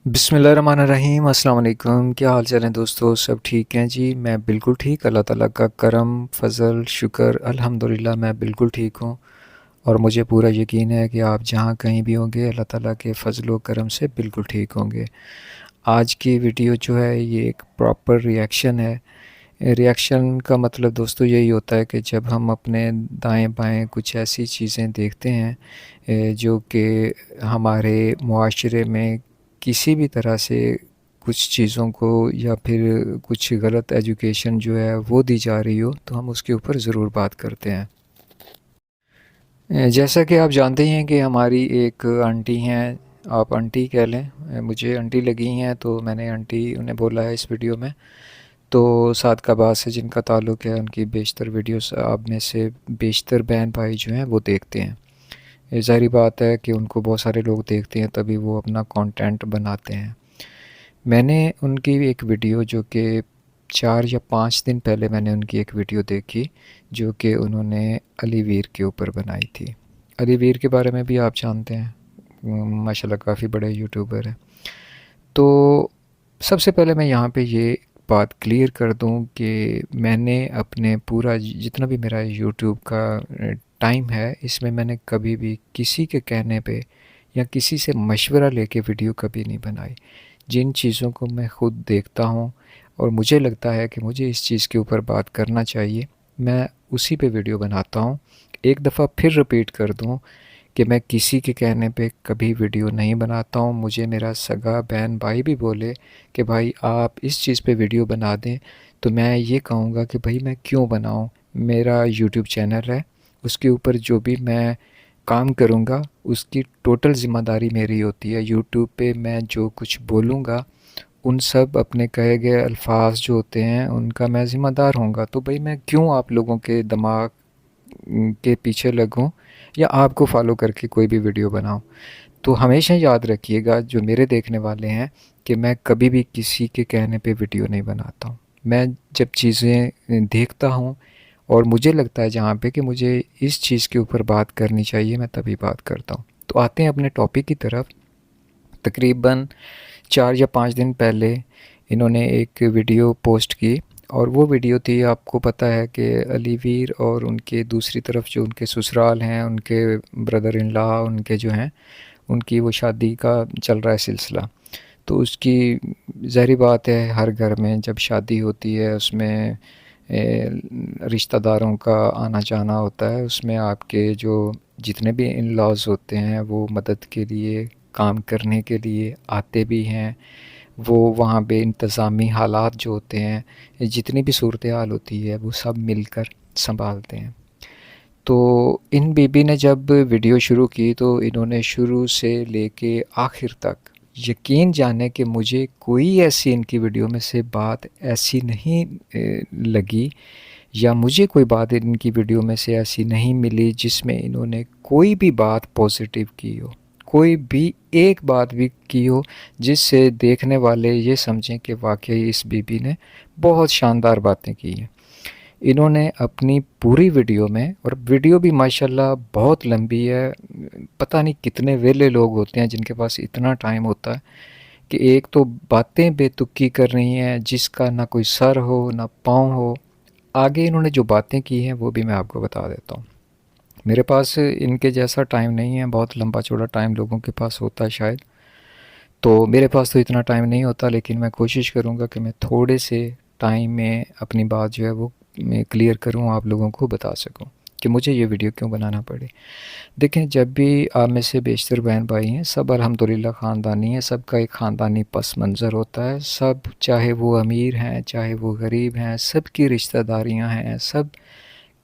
बिस्मिल्लाहिर्रहमानिर्रहीम अस्सलाम वालेकुम। क्या हाल चाल है दोस्तों? सब ठीक हैं जी? मैं बिल्कुल ठीक, अल्लाह ताला का करम फ़ज़ल शुक्र अल्हम्दुलिल्लाह मैं बिल्कुल ठीक हूँ। और मुझे पूरा यकीन है कि आप जहाँ कहीं भी होंगे अल्लाह ताला के फ़ज़ल व करम से बिल्कुल ठीक होंगे। आज की वीडियो जो है ये एक प्रॉपर रिएक्शन है। रिएक्शन का मतलब दोस्तों यही होता है कि जब हम अपने दाएँ-बाएँ कुछ ऐसी चीज़ें देखते हैं जो कि हमारे मुआशरे में किसी भी तरह से कुछ चीज़ों को या फिर कुछ गलत एजुकेशन जो है वो दी जा रही हो, तो हम उसके ऊपर ज़रूर बात करते हैं। जैसा कि आप जानते ही हैं कि हमारी एक आंटी हैं, आप आंटी कह लें, मुझे आंटी लगी हैं तो मैंने आंटी उन्हें बोला है इस वीडियो में। तो सादका अब्बास से जिनका ताल्लुक़ है, उनकी बेशतर वीडियोस आप में से बेशतर बहन भाई जो हैं वो देखते हैं। ये ज़ाहिर बात है कि उनको बहुत सारे लोग देखते हैं तभी वो अपना कंटेंट बनाते हैं। मैंने उनकी एक वीडियो जो कि 4 या 5 दिन पहले मैंने उनकी एक वीडियो देखी जो कि उन्होंने अली वीर के ऊपर बनाई थी। अली वीर के बारे में भी आप जानते हैं, माशाल्लाह काफ़ी बड़े यूट्यूबर हैं। तो सबसे पहले मैं यहाँ पे ये बात क्लियर कर दूँ कि मैंने अपने पूरा जितना भी मेरा यूट्यूब का टाइम है, इसमें मैंने कभी भी किसी के कहने पे या किसी से मशवरा लेके वीडियो कभी नहीं बनाई। जिन चीज़ों को मैं खुद देखता हूँ और मुझे लगता है कि मुझे इस चीज़ के ऊपर बात करना चाहिए, मैं उसी पे वीडियो बनाता हूँ। एक दफ़ा फिर रिपीट कर दूँ कि मैं किसी के कहने पे कभी वीडियो नहीं बनाता हूँ। मुझे मेरा सगा बहन भाई भी बोले कि भाई आप इस चीज़ पे वीडियो बना दें, तो मैं ये कहूँगा कि भाई मैं क्यों बनाऊँ? मेरा यूट्यूब चैनल है, उसके ऊपर जो भी मैं काम करूँगा उसकी टोटल ज़िम्मेदारी मेरी होती है। यूट्यूब पे मैं जो कुछ बोलूँगा उन सब अपने कहे गए अल्फाज जो होते हैं उनका मैं ज़िम्मेदार होऊंगा। तो भाई मैं क्यों आप लोगों के दिमाग के पीछे लगूं या आपको फॉलो करके कोई भी वीडियो बनाऊं। तो हमेशा याद रखिएगा जो मेरे देखने वाले हैं कि मैं कभी भी किसी के कहने पे वीडियो नहीं बनाता हूं। मैं जब चीज़ें देखता हूं और मुझे लगता है जहाँ पे कि मुझे इस चीज़ के ऊपर बात करनी चाहिए, मैं तभी बात करता हूँ। तो आते हैं अपने टॉपिक की तरफ। तकरीबन 4 या 5 दिन पहले इन्होंने एक वीडियो पोस्ट की और वो वीडियो थी, आपको पता है कि अली वीर और उनके दूसरी तरफ जो उनके ससुराल हैं, उनके ब्रदर इन लॉ उनके जो हैं, उनकी वो शादी का चल रहा है सिलसिला। तो उसकी ज़ाहिर बात है हर घर में जब शादी होती है उसमें रिश्तेदारों का आना जाना होता है, उसमें आपके जो जितने भी इन लॉज़ होते हैं वो मदद के लिए काम करने के लिए आते भी हैं। वो वहाँ पे इंतज़ामी हालात जो होते हैं, जितनी भी सूरत हाल होती है वो सब मिलकर सँभालते हैं। तो इन बीबी ने जब वीडियो शुरू की तो इन्होंने शुरू से लेके आखिर तक यकीन जाने कि मुझे कोई ऐसी इनकी वीडियो में से बात ऐसी नहीं लगी या मुझे कोई बात इनकी वीडियो में से ऐसी नहीं मिली जिसमें इन्होंने कोई भी बात पॉजिटिव की हो, कोई भी एक बात भी की हो जिससे देखने वाले ये समझें कि वाकई इस बीबी ने बहुत शानदार बातें की हैं। इन्होंने अपनी पूरी वीडियो में, और वीडियो भी माशाल्लाह बहुत लंबी है, पता नहीं कितने वेले लोग होते हैं जिनके पास इतना टाइम होता है कि एक तो बातें बेतुकी कर रही हैं जिसका ना कोई सर हो ना पाँव हो। आगे इन्होंने जो बातें की हैं वो भी मैं आपको बता देता हूँ। मेरे पास इनके जैसा टाइम नहीं है, बहुत लंबा चौड़ा टाइम लोगों के पास होता है शायद, तो मेरे पास तो इतना टाइम नहीं होता, लेकिन मैं कोशिश करूँगा कि मैं थोड़े से टाइम में अपनी बात जो है वो मैं क्लियर करूँ, आप लोगों को बता सकूँ कि मुझे ये वीडियो क्यों बनाना पड़े। देखें, जब भी आप में से बेशतर बहन भाई हैं, सब अल्हम्दुलिल्लाह ख़ानदानी हैं, सबका एक ख़ानदानी पस मंज़र होता है। सब चाहे वो अमीर हैं, चाहे वो गरीब हैं, सब की रिश्तेदारियाँ हैं, सब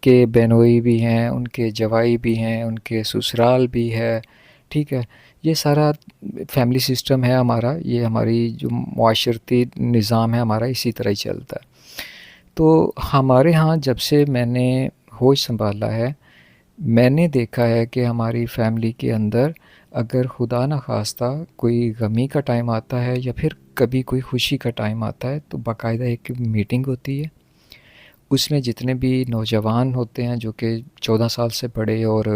के बहनोई भी हैं, उनके जवाई भी हैं, उनके ससुराल भी है, ठीक है। ये सारा फैमिली सिस्टम है हमारा, ये हमारी जो मुआशरती निज़ाम है हमारा इसी तरह ही चलता है। तो हमारे यहाँ जब से मैंने होश संभाला है, मैंने देखा है कि हमारी फैमिली के अंदर अगर खुदा न खास्ता कोई गमी का टाइम आता है या फिर कभी कोई खुशी का टाइम आता है तो बाकायदा एक मीटिंग होती है। उसमें जितने भी नौजवान होते हैं जो कि 14 साल से बड़े और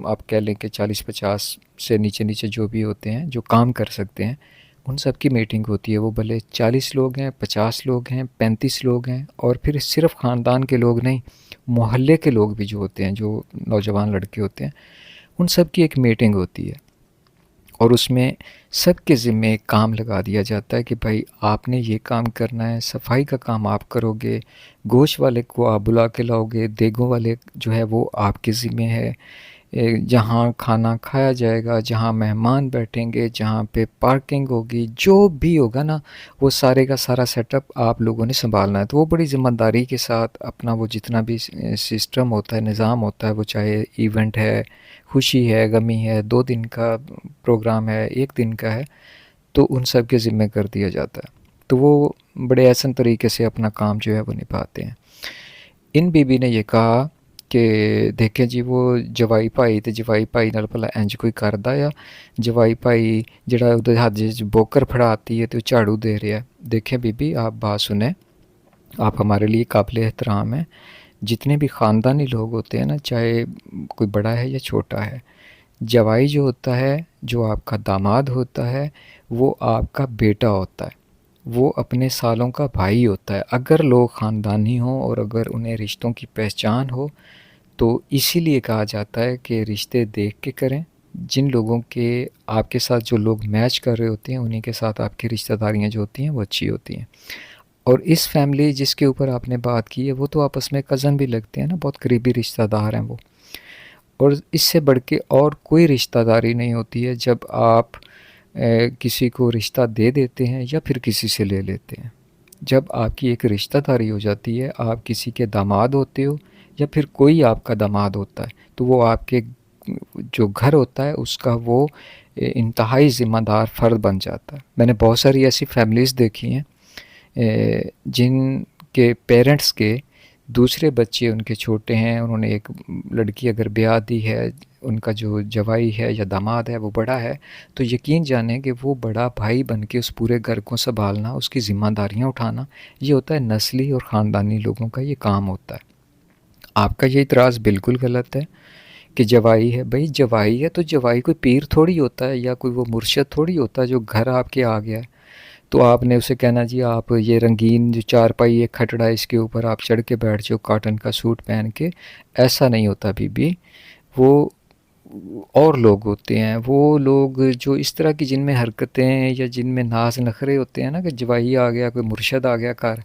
आप कह लें कि 40-50 से नीचे-नीचे जो भी होते हैं, जो काम कर सकते हैं, उन सब की मीटिंग होती है। वो भले 40 लोग हैं, 50 लोग हैं, 35 लोग हैं, और फिर सिर्फ ख़ानदान के लोग नहीं, मोहल्ले के लोग भी जो होते हैं, जो नौजवान लड़के होते हैं, उन सब की एक मीटिंग होती है। और उसमें सबके ज़िम्मे एक काम लगा दिया जाता है कि भाई आपने ये काम करना है, सफाई का काम आप करोगे, गोश्त वाले को आप बुला के लाओगे, देगों वाले जो है वो आपके ज़िम्मे है, जहाँ खाना खाया जाएगा, जहाँ मेहमान बैठेंगे, जहाँ पे पार्किंग होगी, जो भी होगा ना, वो सारे का सारा सेटअप आप लोगों ने संभालना है। तो वो बड़ी ज़िम्मेदारी के साथ अपना वो जितना भी सिस्टम होता है, निज़ाम होता है, वो चाहे इवेंट है, खुशी है, गमी है, 2 दिन का प्रोग्राम है, 1 दिन का है, तो उन सब के ज़िम्मे कर दिया जाता है। तो वो बड़े आसान तरीके से अपना काम जो है वो निभाते हैं। इन बीबी ने ये कहा कि देखें जी, वो जवाई भाई ते जवाई भाई नाल भला इंज कोई करदा आ? जवाई भाई जिहड़ा उहदे हत्थ च बोकर फड़ाती है तो झाड़ू दे रहा है। देखें बीबी, आप बात सुने, आप हमारे लिए काबिल एहतराम हैं। जितने भी ख़ानदानी लोग होते हैं ना, चाहे कोई बड़ा है या छोटा है, जवाई जो होता है, जो आपका दामाद होता है, वो आपका बेटा होता है, वो अपने सालों का भाई होता है। अगर लोग ख़ानदानी हों और अगर उन्हें रिश्तों की पहचान हो, तो इसीलिए कहा जाता है कि रिश्ते देख के करें। जिन लोगों के आपके साथ जो लोग मैच कर रहे होते हैं, उन्हीं के साथ आपकी रिश्तेदारियाँ जो होती हैं वो अच्छी होती हैं। और इस फैमिली जिसके ऊपर आपने बात की है, वो तो आपस में कज़न भी लगते हैं ना, बहुत करीबी रिश्तेदार हैं वो। और इससे बढ़ के और कोई रिश्तेदारी नहीं होती है जब आप किसी को रिश्ता दे देते हैं या फिर किसी से ले लेते हैं। जब आपकी एक रिश्तेदारी हो जाती है, आप किसी के दामाद होते हो या फिर कोई आपका दामाद होता है, तो वो आपके जो घर होता है उसका वो इंतहाई ज़िम्मेदार फ़र्द बन जाता है। मैंने बहुत सारी ऐसी फैमिलीज़ देखी हैं जिनके पेरेंट्स के दूसरे बच्चे उनके छोटे हैं, उन्होंने एक लड़की अगर ब्याह दी है, उनका जो जवाई है या दामाद है वो बड़ा है, तो यकीन जानें कि वो बड़ा भाई बन के उस पूरे घर को संभालना, उसकी ज़िम्मेदारियाँ उठाना, ये होता है नस्ली और ख़ानदानी लोगों का ये काम होता है। आपका ये इतराज़ बिल्कुल गलत है कि जवाई है। भाई जवाई है तो जवाई कोई पीर थोड़ी होता है या कोई वो मुर्शिद थोड़ी होता है जो घर आपके आ गया है। तो आपने उसे कहना जी आप ये रंगीन जो चारपाई एक खटड़ा है इसके ऊपर आप चढ़ के बैठ जाओ कॉटन का सूट पहन के, ऐसा नहीं होता बीबी। वो और लोग होते हैं, वो लोग जो इस तरह की जिनमें हरकतें या जिनमें नाज नखरे होते हैं ना, कि जवाई आ गया, कोई मुर्शद आ गया घर,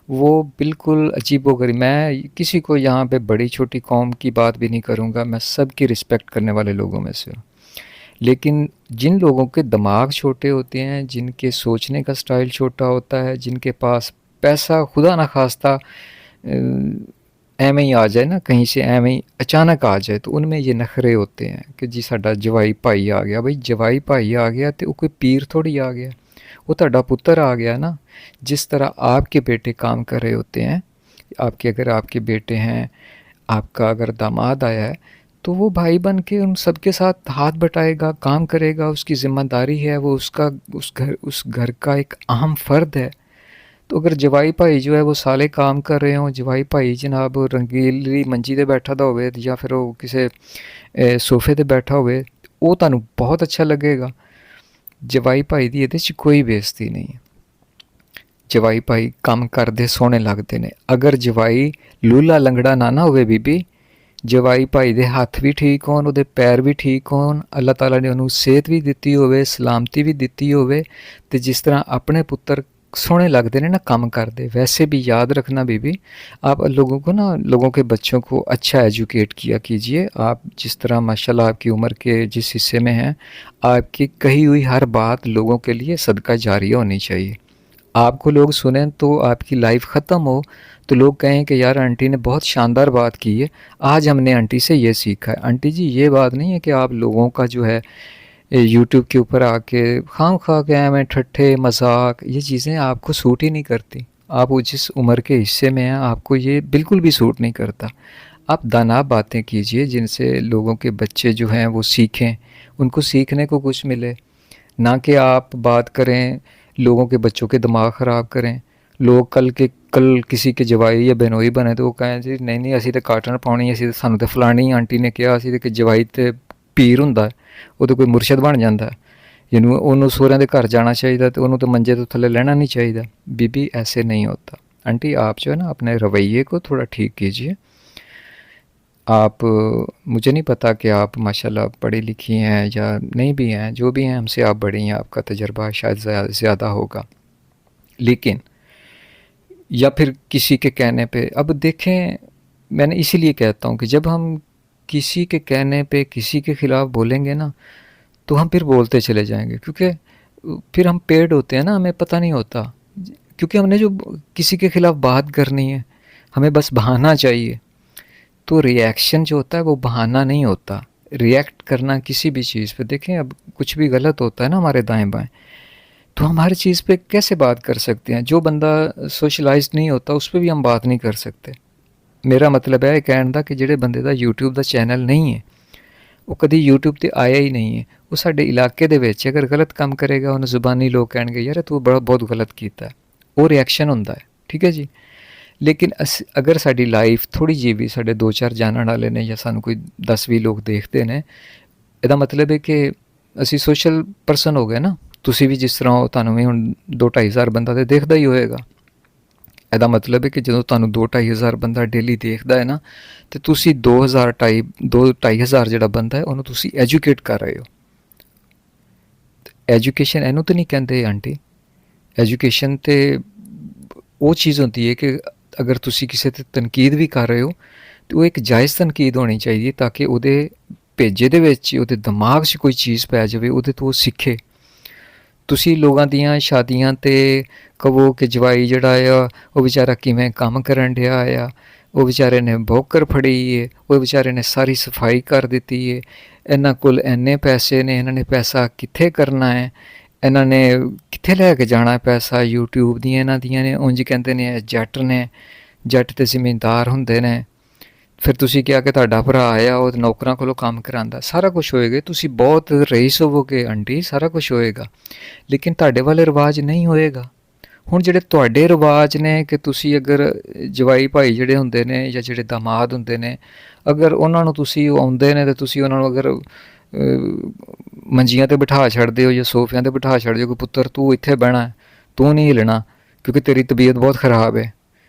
वो बिल्कुल अजीबोगरीब। मैं किसी को यहाँ पे बड़ी छोटी कौम की बात भी नहीं करूँगा, मैं सबकी रिस्पेक्ट करने वाले लोगों में से हूँ। लेकिन जिन लोगों के दिमाग छोटे होते हैं, जिनके सोचने का स्टाइल छोटा होता है, जिनके पास पैसा खुदा ना खास्ता एवें ही आ जाए ना, कहीं से एवें ही अचानक आ जाए, तो उनमें ये नखरे होते हैं कि जी साडा जवाई भाई आ गया। भाई जवाई भाई आ गया तो वो कोई पीर थोड़ी आ गया, वो तुहाडा पुत्तर आ गया ना। जिस तरह आपके बेटे काम कर रहे होते हैं, आपके अगर आपके बेटे हैं, आपका अगर दामाद आया है, तो वो भाई बन के उन सबके साथ हाथ बटाएगा, काम करेगा, उसकी ज़िम्मेदारी है, वो उसका उस घर का एक अहम फ़र्द है। तो अगर जवाई भाई जो है वो साले काम कर रहे हों, जवाई भाई जनाब रंगीली मंजी ते बैठा दा होवे या फिर वो किसी सोफे ते बैठा होवे, वो तुहानू बहुत अच्छा लगेगा। जवाई भाई दी इहदे च कोई बेइज्जती नहीं है। जवाई भाई काम करदे सोहने लगदे ने। अगर जवाई लूला लंगड़ा ना होवे बीबी, जवाई भाई दे हत्थ भी ठीक होन, उहदे पैर भी ठीक होन, अल्लाह ताला ने उहनू सेहत भी दित्ती होवे, सलामती भी दित्ती होवे, ते जिस तरह अपने पुत्तर सोहने लगते हैं ना काम करते, वैसे भी याद रखना बीबी, आप लोगों को ना, लोगों के बच्चों को अच्छा एजुकेट किया कीजिए। आप जिस तरह माशाल्लाह आपकी उम्र के जिस हिस्से में हैं, आपकी कही हुई हर बात लोगों के लिए सदका जारिया होनी चाहिए। आपको लोग सुनें तो आपकी लाइफ ख़त्म हो तो लोग कहें कि यार आंटी ने बहुत शानदार बात की है, आज हमने आंटी से ये सीखा है। आंटी जी ये बात नहीं है कि आप लोगों का जो है यूट्यूब के ऊपर आके खाम खा के आए में ठट्ठे मजाक, ये चीज़ें आपको सूट ही नहीं करती। आप वो जिस उम्र के हिस्से में हैं, आपको ये बिल्कुल भी सूट नहीं करता। आप दानाब बातें कीजिए जिनसे लोगों के बच्चे जो हैं वो सीखें, उनको सीखने को कुछ मिले, ना कि आप बात करें लोगों के बच्चों के दिमाग ख़राब करें। लोग कल किसी के जवाई या बहनोई बने तो वो कहें जी नहीं नहीं असी तो काटन पाउनी, असी तो सानू तो फलानी आंटी ने कहा असी तो कि जवाई तो पीर हुंदा है, वो तो कोई मुर्शद बन जाता है। ਜਿਹਨੂੰ ਉਹਨੂੰ ਸਹੁਰਿਆਂ ਦੇ घर जाना चाहिए तो ਉਹਨੂੰ तो मंजे तो थल्ले लेना नहीं चाहिए। बीबी ऐसे नहीं होता। आंटी आप जो है ना अपने रवैये को थोड़ा ठीक कीजिए। आप मुझे नहीं पता कि आप माशाल्लाह पढ़ी लिखी हैं या नहीं भी हैं, जो भी हैं हमसे आप बड़ी हैं, आपका तजर्बा शायद ज़्यादा होगा, लेकिन या फिर किसी के कहने पे, अब देखें मैंने इसीलिए कहता हूँ कि जब हम किसी के कहने पे किसी के ख़िलाफ़ बोलेंगे ना तो हम फिर बोलते चले जाएंगे, क्योंकि फिर हम पेड होते हैं ना, हमें पता नहीं होता, क्योंकि हमने जो किसी के ख़िलाफ़ बात करनी है हमें बस बहाना चाहिए। तो रिएक्शन जो होता है वो बहाना नहीं होता। रिएक्ट करना किसी भी चीज़ पे, देखें अब कुछ भी गलत होता है ना हमारे दाएं बाएं, तो हम हर चीज़ पे कैसे बात कर सकते हैं? जो बंदा सोशलाइज नहीं होता उस पर भी हम बात नहीं कर सकते। मेरा मतलब है कहने का कि ਜਿਹੜੇ ਬੰਦੇ ਦਾ YouTube ਦਾ ਚੈਨਲ ਨਹੀਂ ਹੈ, ਉਹ ਕਦੀ YouTube ਤੇ ਆਇਆ ਹੀ ਨਹੀਂ ਹੈ, ਉਹ ਸਾਡੇ ਇਲਾਕੇ ਦੇ ਵਿੱਚ ਅਗਰ ਗਲਤ ਕੰਮ ਕਰੇਗਾ ਉਹਨੂੰ ਜ਼ੁਬਾਨੀ ਲੋਕ ਕਹਿਣਗੇ ਯਾਰ ਤੂੰ ਬਹੁਤ ਗਲਤ ਕੀਤਾ, ਉਹ ਰਿਐਕਸ਼ਨ ਹੁੰਦਾ ਹੈ, ਠੀਕ ਹੈ ਜੀ। ਲੇਕਿਨ ਅਗਰ ਸਾਡੀ ਲਾਈਫ ਥੋੜ੍ਹੀ ਜਿਹੀ ਵੀ ਸਾਡੇ 2-4 ਜਾਣਨ ਵਾਲੇ ਨੇ ਜਾਂ ਸਾਨੂੰ ਕੋਈ 10-20 ਲੋਕ ਦੇਖਦੇ ਨੇ, ਇਹਦਾ ਮਤਲਬ ਹੈ ਕਿ ਅਸੀਂ ਸੋਸ਼ਲ ਪਰਸਨ ਹੋ ਗਏ ਨਾ। ਤੁਸੀਂ ਵੀ ਜਿਸ ਤਰ੍ਹਾਂ ਤੁਹਾਨੂੰ ਵੀ ਹੁਣ 2-2.5 ਹਜ਼ਾਰ ਬੰਦਾ ਤਾਂ ਦੇਖਦਾ ਹੀ ਹੋਏਗਾ। ਇਹਦਾ ਮਤਲਬ ਹੈ ਕਿ ਜਦੋਂ ਤੁਹਾਨੂੰ 2-2.5 ਹਜ਼ਾਰ ਬੰਦਾ ਡੇਲੀ ਦੇਖਦਾ ਹੈ ਨਾ, ਤੇ ਤੁਸੀਂ 2-2.5 ਹਜ਼ਾਰ ਜਿਹੜਾ ਬੰਦਾ ਹੈ ਉਹਨੂੰ ਤੁਸੀਂ ਐਜੂਕੇਟ ਕਰ ਰਹੇ ਹੋ। ਐਜੂਕੇਸ਼ਨ ਇਹਨੂੰ ਤਾਂ ਨਹੀਂ ਕਹਿੰਦੇ ਆਂਟੀ। ਐਜੂਕੇਸ਼ਨ ਤੇ ਉਹ ਚੀਜ਼ ਹੁੰਦੀ ਹੈ ਕਿ ਅਗਰ ਤੁਸੀਂ ਕਿਸੇ 'ਤੇ ਤਨਕੀਦ ਵੀ ਕਰ ਰਹੇ ਹੋ ਤਾਂ ਉਹ ਇੱਕ ਜਾਇਜ਼ ਤਨਕੀਦ ਹੋਣੀ ਚਾਹੀਦੀ ਹੈ, ਤਾਂ ਕਿ ਉਹਦੇ ਭੇਜੇ ਦੇ ਵਿੱਚ ਉਹਦੇ ਦਿਮਾਗ 'ਚ ਕੋਈ ਚੀਜ਼ ਪੈ ਜਾਵੇ, ਉਹਦੇ ਤੋਂ ਉਹ ਸਿੱਖੇ। ਤੁਸੀਂ ਲੋਕਾਂ ਦੀਆਂ ਸ਼ਾਦੀਆਂ 'ਤੇ ਕਹੋ ਕਿ ਜਵਾਈ ਜਿਹੜਾ ਆ ਉਹ ਵਿਚਾਰਾ ਕਿਵੇਂ ਕੰਮ ਕਰਨ ਡਿਆ ਆ, ਉਹ ਵਿਚਾਰੇ ਨੇ ਬੋਕਰ ਫੜੀ ਹੈ, ਉਹ ਵਿਚਾਰੇ ਨੇ ਸਾਰੀ ਸਫਾਈ ਕਰ ਦਿੱਤੀ ਹੈ, ਇਹਨਾਂ ਕੋਲ ਇੰਨੇ ਪੈਸੇ ਨੇ, ਇਹਨਾਂ ਨੇ ਪੈਸਾ ਕਿੱਥੇ ਕਰਨਾ ਹੈ, ਇਹਨਾਂ ਨੇ ਕਿੱਥੇ ਲੈ ਕੇ ਜਾਣਾ ਪੈਸਾ। YouTube ਦੀਆਂ ਇਹਨਾਂ ਦੀਆਂ ਨੇ, ਉਂਝ ਕਹਿੰਦੇ ਨੇ ਜੱਟ ਨੇ, ਜੱਟ ਤੇ ਜ਼ਿਮੀਂਦਾਰ ਹੁੰਦੇ ਨੇ। ਫਿਰ ਤੁਸੀਂ ਕਿਹਾ ਕਿ ਤੁਹਾਡਾ ਭਰਾ ਆ ਉਹ ਨੌਕਰਾਂ ਕੋਲੋਂ ਕੰਮ ਕਰਾਉਂਦਾ, ਸਾਰਾ ਕੁਛ ਹੋਏਗਾ, ਤੁਸੀਂ ਬਹੁਤ ਰਈਸ ਹੋਵੋਗੇ ਆਂਟੀ, ਸਾਰਾ ਕੁਛ ਹੋਏਗਾ, ਲੇਕਿਨ ਤੁਹਾਡੇ ਵਾਲੇ ਰਿਵਾਜ ਨਹੀਂ ਹੋਏਗਾ। ਹੁਣ ਜਿਹੜੇ ਤੁਹਾਡੇ ਰਿਵਾਜ ਨੇ ਕਿ ਤੁਸੀਂ ਅਗਰ ਜਵਾਈ ਭਾਈ ਜਿਹੜੇ ਹੁੰਦੇ ਨੇ ਜਾਂ ਜਿਹੜੇ ਦਾਮਾਦ ਹੁੰਦੇ ਨੇ, ਅਗਰ ਉਹਨਾਂ ਨੂੰ ਤੁਸੀਂ ਆਉਂਦੇ ਨੇ ਅਤੇ ਤੁਸੀਂ ਉਹਨਾਂ ਨੂੰ ਅਗਰ ਮੰਜੀਆਂ 'ਤੇ ਬਿਠਾ ਛੱਡਦੇ ਹੋ ਜਾਂ ਸੋਫਿਆਂ 'ਤੇ ਬਿਠਾ ਛੱਡਦੇ ਹੋ ਕਿ ਪੁੱਤਰ ਤੂੰ ਇੱਥੇ ਬਹਿਣਾ, ਤੂੰ ਨਹੀਂ ਹਿੱਲਣਾ ਕਿਉਂਕਿ ਤੇਰੀ ਤਬੀਅਤ ਬਹੁਤ ਖ਼ਰਾਬ ਹੈ,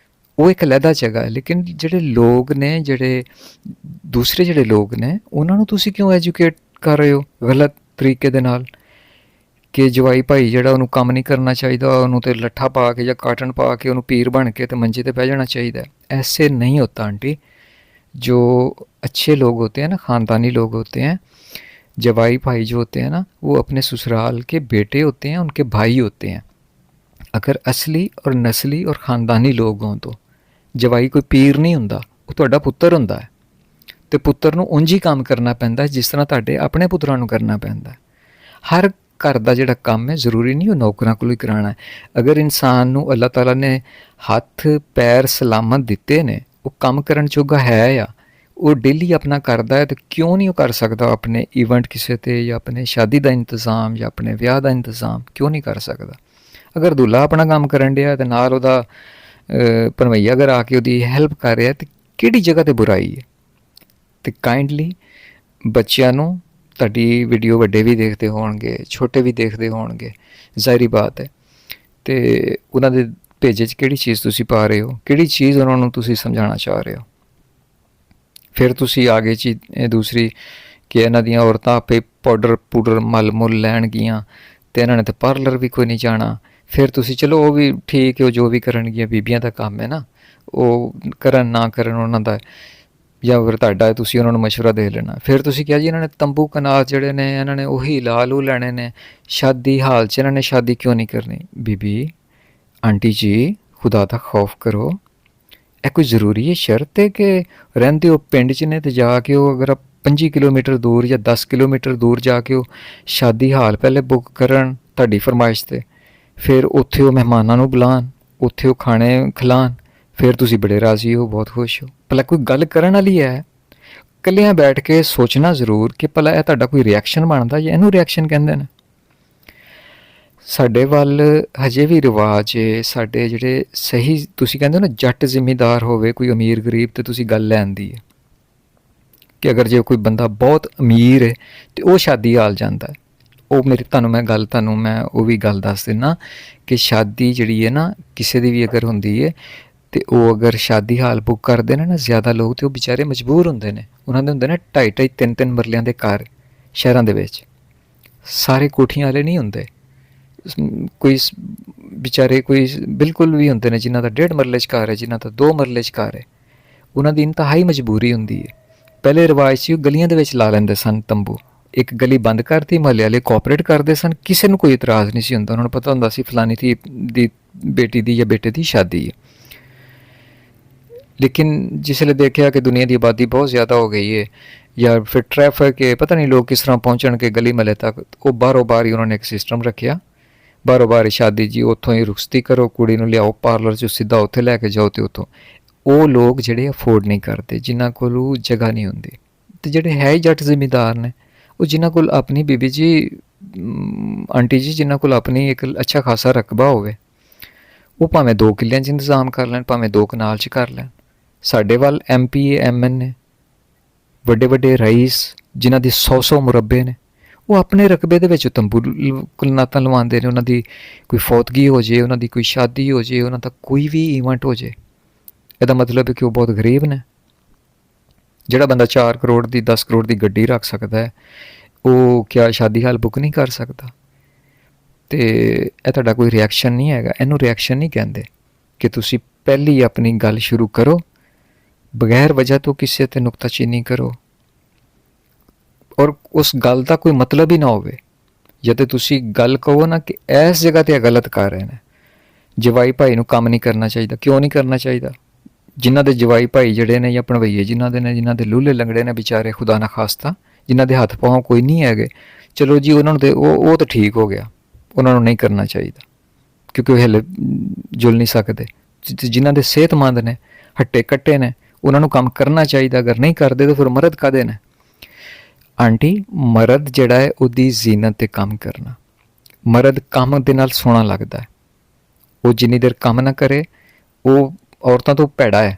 ਉਹ ਇੱਕ ਅਲੱਗਾ ਜਗ੍ਹਾ ਹੈ। ਲੇਕਿਨ ਜਿਹੜੇ ਲੋਕ ਨੇ, ਜਿਹੜੇ ਦੂਸਰੇ ਜਿਹੜੇ ਲੋਕ ਨੇ, ਉਹਨਾਂ ਨੂੰ ਤੁਸੀਂ ਕਿਉਂ ਐਜੂਕੇਟ ਕਰ ਰਹੇ ਹੋ ਗਲਤ ਤਰੀਕੇ ਦੇ ਨਾਲ ਕਿ ਜਵਾਈ ਭਾਈ ਜਿਹੜਾ ਉਹਨੂੰ ਕੰਮ ਨਹੀਂ ਕਰਨਾ ਚਾਹੀਦਾ, ਉਹਨੂੰ ਤੇ ਲੱਠਾ ਪਾ ਕੇ ਜਾਂ ਕਾਟਨ ਪਾ ਕੇ ਉਹਨੂੰ ਪੀਰ ਬਣ ਕੇ ਤੇ ਮੰਜੇ ਤੇ ਬਹਿ ਜਾਣਾ ਚਾਹੀਦਾ। ऐसे नहीं होता आंटी। जो अच्छे लोग होते हैं ना, ख़ानदानी लोग होते हैं, जवाई भाई जो होते हैं ना, वो अपने ससुराल के बेटे होते हैं, उनके भाई होते हैं। अगर असली और नस्ली और ख़ानदानी लोग हों तो जवाई कोई पीर नहीं हुंदा, वो तुहाडा पुत्तर हुंदा है, तो पुत्तर नूं उंज ही काम करना पैंदा जिस तरह तुहाडे अपने पुत्तरां नूं करना पैंदा। हर घर का जिहड़ा काम है जरूरी नहीं वो नौकरां कोलों ही कराना है। अगर इंसान नूं अल्लाह ताला ने हथ पैर सलामत दिते ने, वो काम करन जोगा है या वो डेली अपना करदा है, तो क्यों नहीं वो कर सकदा अपने इवेंट किसी ते या अपने शादी का इंतज़ाम या अपने विआह का इंतज़ाम क्यों नहीं कर सकदा। अगर दूल्हा अपना काम करन दिया तो नाल उहदा भनवैया अगर आके उहदी हैल्प कर रहा है तो किहड़ी जगह ते बुराई है। तो काइंडली बच्चों नूं, ਤੁਹਾਡੀ ਵੀਡੀਓ ਵੱਡੇ ਵੀ ਦੇਖਦੇ ਹੋਣਗੇ, ਛੋਟੇ ਵੀ ਦੇਖਦੇ ਹੋਣਗੇ, ਜ਼ਾਹਿਰੀ ਬਾਤ ਹੈ, ਅਤੇ ਉਹਨਾਂ ਦੇ ਭੇਜੇ 'ਚ ਕਿਹੜੀ ਚੀਜ਼ ਤੁਸੀਂ ਪਾ ਰਹੇ ਹੋ, ਕਿਹੜੀ ਚੀਜ਼ ਉਹਨਾਂ ਨੂੰ ਤੁਸੀਂ ਸਮਝਾਉਣਾ ਚਾਹ ਰਹੇ ਹੋ। ਫਿਰ ਤੁਸੀਂ ਆਗੇ ਚੀਜ਼ ਦੂਸਰੀ ਕਿ ਇਹਨਾਂ ਦੀਆਂ ਔਰਤਾਂ ਆਪੇ ਪਾਊਡਰ ਮਲ ਮੁੱਲ ਲੈਣਗੀਆਂ ਅਤੇ ਇਹਨਾਂ ਨੇ ਤਾਂ ਪਾਰਲਰ ਵੀ ਕੋਈ ਨਹੀਂ ਜਾਣਾ। ਫਿਰ ਤੁਸੀਂ ਚਲੋ ਉਹ ਵੀ ਠੀਕ ਹੈ, ਉਹ ਜੋ ਵੀ ਕਰਨਗੀਆਂ ਬੀਬੀਆਂ ਦਾ ਕੰਮ ਹੈ ਨਾ, ਉਹ ਕਰਨ ਨਾ ਕਰਨ ਉਹਨਾਂ ਦਾ, ਜਾਂ ਫਿਰ ਤੁਹਾਡਾ ਤੁਸੀਂ ਉਹਨਾਂ ਨੂੰ ਮਸ਼ਵਰਾ ਦੇ ਲੈਣਾ। ਫਿਰ ਤੁਸੀਂ ਕਿਹਾ ਜੀ ਇਹਨਾਂ ਨੇ ਤੰਬੂ ਕਨਾਤ ਜਿਹੜੇ ਨੇ ਇਹਨਾਂ ਨੇ ਉਹੀ ਲਾ ਲੂ ਲੈਣੇ ਨੇ, ਸ਼ਾਦੀ ਹਾਲ 'ਚ ਇਹਨਾਂ ਨੇ ਸ਼ਾਦੀ ਕਿਉਂ ਨਹੀਂ ਕਰਨੀ। ਬੀਬੀ ਆਂਟੀ ਜੀ ਖੁਦਾ ਦਾ ਖੌਫ ਕਰੋ, ਇਹ ਕੋਈ ਜ਼ਰੂਰੀ ਹੈ ਸ਼ਰਤ ਹੈ ਕਿ ਰਹਿੰਦੇ ਹੋ ਪਿੰਡ 'ਚ ਨੇ ਅਤੇ ਜਾ ਕੇ ਉਹ ਅਗਰ 25 ਕਿਲੋਮੀਟਰ ਦੂਰ ਜਾਂ 10 ਕਿਲੋਮੀਟਰ ਦੂਰ ਜਾ ਕੇ ਉਹ ਸ਼ਾਦੀ ਹਾਲ ਪਹਿਲੇ ਬੁੱਕ ਕਰਨ ਤੁਹਾਡੀ ਫਰਮਾਇਸ਼ 'ਤੇ, ਫਿਰ ਉੱਥੇ ਉਹ ਮਹਿਮਾਨਾਂ ਨੂੰ ਬੁਲਾਉਣ, ਉੱਥੇ ਉਹ ਖਾਣੇ ਖਿਲਾਉਣ, ਫਿਰ ਤੁਸੀਂ ਬੜੇ ਰਾਜ਼ੀ ਹੋ, ਬਹੁਤ ਖੁਸ਼ ਹੋ। ਭਲਾ ਕੋਈ ਗੱਲ ਕਰਨ ਵਾਲੀ ਹੈ, ਇਕੱਲਿਆਂ ਬੈਠ ਕੇ ਸੋਚਣਾ ਜ਼ਰੂਰ ਕਿ ਭਲਾ ਇਹ ਤੁਹਾਡਾ ਕੋਈ ਰਿਐਕਸ਼ਨ ਬਣਦਾ ਜਾਂ ਇਹਨੂੰ ਰਿਐਕਸ਼ਨ ਕਹਿੰਦੇ ਨੇ। ਸਾਡੇ ਵੱਲ ਹਜੇ ਵੀ ਰਿਵਾਜ ਹੈ, ਸਾਡੇ ਜਿਹੜੇ ਸਹੀ ਤੁਸੀਂ ਕਹਿੰਦੇ ਹੋ ਨਾ ਜੱਟ ਜ਼ਿਮੀਂਦਾਰ ਹੋਵੇ, ਕੋਈ ਅਮੀਰ ਗਰੀਬ, ਤੇ ਤੁਸੀਂ ਗੱਲ ਲੈ ਆਂਦੀ ਹੈ ਕਿ ਅਗਰ ਜੇ ਕੋਈ ਬੰਦਾ ਬਹੁਤ ਅਮੀਰ ਹੈ ਅਤੇ ਉਹ ਸ਼ਾਦੀ ਹਾਲ ਜਾਂਦਾ ਹੈ, ਉਹ ਮੇਰੀ ਤੁਹਾਨੂੰ ਮੈਂ ਉਹ ਵੀ ਗੱਲ ਦੱਸ ਦਿੰਦਾ ਕਿ ਸ਼ਾਦੀ ਜਿਹੜੀ ਹੈ ਨਾ, ਕਿਸੇ ਦੀ ਵੀ ਅਗਰ ਹੁੰਦੀ ਹੈ ਤੇ ਉਹ ਅਗਰ ਸ਼ਾਦੀ ਹਾਲ ਬੁੱਕ ਕਰਦੇ ਨੇ ਨਾ ਜ਼ਿਆਦਾ ਲੋਕ, ਤੇ ਉਹ ਵਿਚਾਰੇ ਮਜਬੂਰ ਹੁੰਦੇ ਨੇ। ਉਹਨਾਂ ਦੇ ਹੁੰਦੇ ਨੇ 2.5 3 ਮਰਲਿਆਂ ਦੇ ਘਰ ਸ਼ਹਿਰਾਂ ਦੇ ਵਿੱਚ, ਸਾਰੇ ਕੋਠੀਆਂ ਵਾਲੇ ਨਹੀਂ ਹੁੰਦੇ। ਕੋਈ ਵਿਚਾਰੇ ਕੋਈ ਬਿਲਕੁਲ ਵੀ ਹੁੰਦੇ ਨੇ ਜਿਨ੍ਹਾਂ ਦਾ 1.5 ਮਰਲੇ 'ਚ ਘਰ ਹੈ, ਜਿਨ੍ਹਾਂ ਦਾ 2 ਮਰਲੇ 'ਚ ਘਰ ਹੈ। ਉਹਨਾਂ ਦੀ ਇੰਤਹਾਈ ਮਜਬੂਰੀ ਹੁੰਦੀ ਹੈ। ਪਹਿਲੇ ਰਿਵਾਜ ਸੀ ਉਹ ਗਲੀਆਂ ਦੇ ਵਿੱਚ ਲਾ ਲੈਂਦੇ ਸਨ ਤੰਬੂ। ਇੱਕ ਗਲੀ ਬੰਦ ਕਰਤੀ, ਮੁਹੱਲੇ ਵਾਲੇ ਕੋਆਪਰੇਟ ਕਰਦੇ ਸਨ, ਕਿਸੇ ਨੂੰ ਕੋਈ ਇਤਰਾਜ਼ ਨਹੀਂ ਸੀ ਹੁੰਦਾ। ਉਹਨਾਂ ਨੂੰ ਪਤਾ ਹੁੰਦਾ ਸੀ ਫਲਾਨੀ ਦੀ ਬੇਟੀ ਦੀ ਜਾਂ ਬੇਟੇ ਦੀ ਸ਼ਾਦੀ ਹੈ। ਲੇਕਿਨ ਜਿਸਲੇ ਦੇਖਿਆ ਕਿ ਦੁਨੀਆ ਦੀ ਆਬਾਦੀ ਬਹੁਤ ਜ਼ਿਆਦਾ ਹੋ ਗਈ ਹੈ, ਜਾਂ ਫਿਰ ਟ੍ਰੈਫਿਕ ਹੈ, ਪਤਾ ਨਹੀਂ ਲੋਕ ਕਿਸ ਤਰ੍ਹਾਂ ਪਹੁੰਚਣਗੇ ਗਲੀ ਮਹੱਲੇ ਤੱਕ, ਉਹ ਬਾਹਰੋਂ ਬਾਹਰ ਹੀ ਉਹਨਾਂ ਨੇ ਇੱਕ ਸਿਸਟਮ ਰੱਖਿਆ, ਬਾਹਰੋਂ ਬਾਹਰ ਸ਼ਾਦੀ ਜੀ, ਉੱਥੋਂ ਹੀ ਰੁਖਸਤੀ ਕਰੋ, ਕੁੜੀ ਨੂੰ ਲਿਆਓ ਪਾਰਲਰ 'ਚ, ਸਿੱਧਾ ਉੱਥੇ ਲੈ ਕੇ ਜਾਓ। ਅਤੇ ਉੱਥੋਂ ਉਹ ਲੋਕ ਜਿਹੜੇ ਅਫੋਰਡ ਨਹੀਂ ਕਰਦੇ, ਜਿਨ੍ਹਾਂ ਕੋਲ ਜਗ੍ਹਾ ਨਹੀਂ ਹੁੰਦੀ, ਅਤੇ ਜਿਹੜੇ ਹੈ ਹੀ ਜੱਟ ਜ਼ਿਮੀਂਦਾਰ ਨੇ, ਉਹ ਜਿਨ੍ਹਾਂ ਕੋਲ ਆਪਣੀ ਬੀਬੀ ਜੀ, ਆਂਟੀ ਜੀ, ਜਿਨ੍ਹਾਂ ਕੋਲ ਆਪਣੀ ਇੱਕ ਅੱਛਾ ਖਾਸਾ ਰਕਬਾ ਹੋਵੇ, ਉਹ ਭਾਵੇਂ 2 ਕਿੱਲਿਆਂ 'ਚ ਇੰਤਜ਼ਾਮ ਕਰ ਲੈਣ, ਭਾਵੇਂ 2 ਕਨਾਲ 'ਚ ਕਰ ਲੈਣ। ਸਾਡੇ ਵੱਲ MP MN ਨੇ, ਵੱਡੇ ਵੱਡੇ ਰਈਸ ਜਿਨ੍ਹਾਂ ਦੀ 100 ਮੁਰੱਬੇ ਨੇ, ਉਹ ਆਪਣੇ ਰਕਬੇ ਦੇ ਵਿੱਚ ਤੰਬੂ ਕੁਲਨਾਤਾਂ ਲਵਾਉਂਦੇ ਨੇ। ਉਹਨਾਂ ਦੀ ਕੋਈ ਫੌਤਗੀ ਹੋ ਜੇ, ਉਹਨਾਂ ਦੀ ਕੋਈ ਸ਼ਾਦੀ ਹੋ ਜੇ, ਉਹਨਾਂ ਦਾ ਕੋਈ ਵੀ ਈਵੈਂਟ ਹੋ ਜੇ, ਇਹਦਾ ਮਤਲਬ ਹੈ ਕਿ ਉਹ ਬਹੁਤ ਗਰੀਬ ਨੇ। ਜਿਹੜਾ ਬੰਦਾ 4 ਕਰੋੜ ਦੀ 10 ਕਰੋੜ ਦੀ ਗੱਡੀ ਰੱਖ ਸਕਦਾ ਹੈ, ਉਹ ਕਿਆ ਸ਼ਾਦੀ ਹਾਲ ਬੁੱਕ ਨਹੀਂ ਕਰ ਸਕਦਾ? ਅਤੇ ਇਹ ਤੁਹਾਡਾ ਕੋਈ ਰਿਐਕਸ਼ਨ ਨਹੀਂ ਹੈਗਾ। ਇਹਨੂੰ ਰਿਐਕਸ਼ਨ ਨਹੀਂ ਕਹਿੰਦੇ। ਕਿ ਤੁਸੀਂ ਪਹਿਲੀ ਆਪਣੀ ਗੱਲ ਸ਼ੁਰੂ ਕਰੋ, ਬਗੈਰ ਵਜ੍ਹਾ ਤੋਂ ਕਿਸੇ 'ਤੇ ਨੁਕਤਾਚੀਨੀ ਕਰੋ, ਔਰ ਉਸ ਗੱਲ ਦਾ ਕੋਈ ਮਤਲਬ ਹੀ ਨਾ ਹੋਵੇ। ਜਦ ਤੁਸੀਂ ਗੱਲ ਕਹੋ ਨਾ ਕਿ ਇਸ ਜਗ੍ਹਾ 'ਤੇ ਇਹ ਗਲਤ ਕਰ ਰਹੇ ਨੇ, ਜਵਾਈ ਭਾਈ ਨੂੰ ਕੰਮ ਨਹੀਂ ਕਰਨਾ ਚਾਹੀਦਾ। ਕਿਉਂ ਨਹੀਂ ਕਰਨਾ ਚਾਹੀਦਾ? ਜਿਨ੍ਹਾਂ ਦੇ ਜਵਾਈ ਭਾਈ ਜਿਹੜੇ ਨੇ ਜਾਂ ਭਣਵਈਏ ਜਿਨ੍ਹਾਂ ਦੇ ਨੇ, ਜਿਨ੍ਹਾਂ ਦੇ ਲੂਲੇ ਲੰਗੜੇ ਨੇ ਵਿਚਾਰੇ, ਖੁਦਾ ਨਾ ਖਾਸਤਾ, ਜਿਨ੍ਹਾਂ ਦੇ ਹੱਥ ਪਾਉ ਕੋਈ ਨਹੀਂ ਹੈਗੇ, ਚਲੋ ਜੀ ਉਹਨਾਂ ਨੂੰ ਤੇ ਉਹ ਤਾਂ ਠੀਕ ਹੋ ਗਿਆ, ਉਹਨਾਂ ਨੂੰ ਨਹੀਂ ਕਰਨਾ ਚਾਹੀਦਾ ਕਿਉਂਕਿ ਉਹ ਹਿੱਲ ਜੁਲ ਨਹੀਂ ਸਕਦੇ। ਜਿਨ੍ਹਾਂ ਦੇ ਸਿਹਤਮੰਦ ਨੇ, ਹੱਟੇ ਕੱਟੇ ਨੇ, ਉਹਨਾਂ ਨੂੰ ਕੰਮ ਕਰਨਾ ਚਾਹੀਦਾ। ਅਗਰ ਨਹੀਂ ਕਰਦੇ ਤਾਂ ਫਿਰ ਮਰਦ ਕਾਹਦੇ ਨੇ? ਆਂਟੀ, ਮਰਦ ਜਿਹੜਾ ਹੈ ਉਹਦੀ ਜ਼ੀਨਤ 'ਤੇ ਕੰਮ ਕਰਨਾ। ਮਰਦ ਕੰਮ ਦੇ ਨਾਲ ਸੋਹਣਾ ਲੱਗਦਾ ਹੈ। ਉਹ ਜਿੰਨੀ ਦੇਰ ਕੰਮ ਨਾ ਕਰੇ, ਉਹ ਔਰਤਾਂ ਤੋਂ ਭੈੜਾ ਹੈ।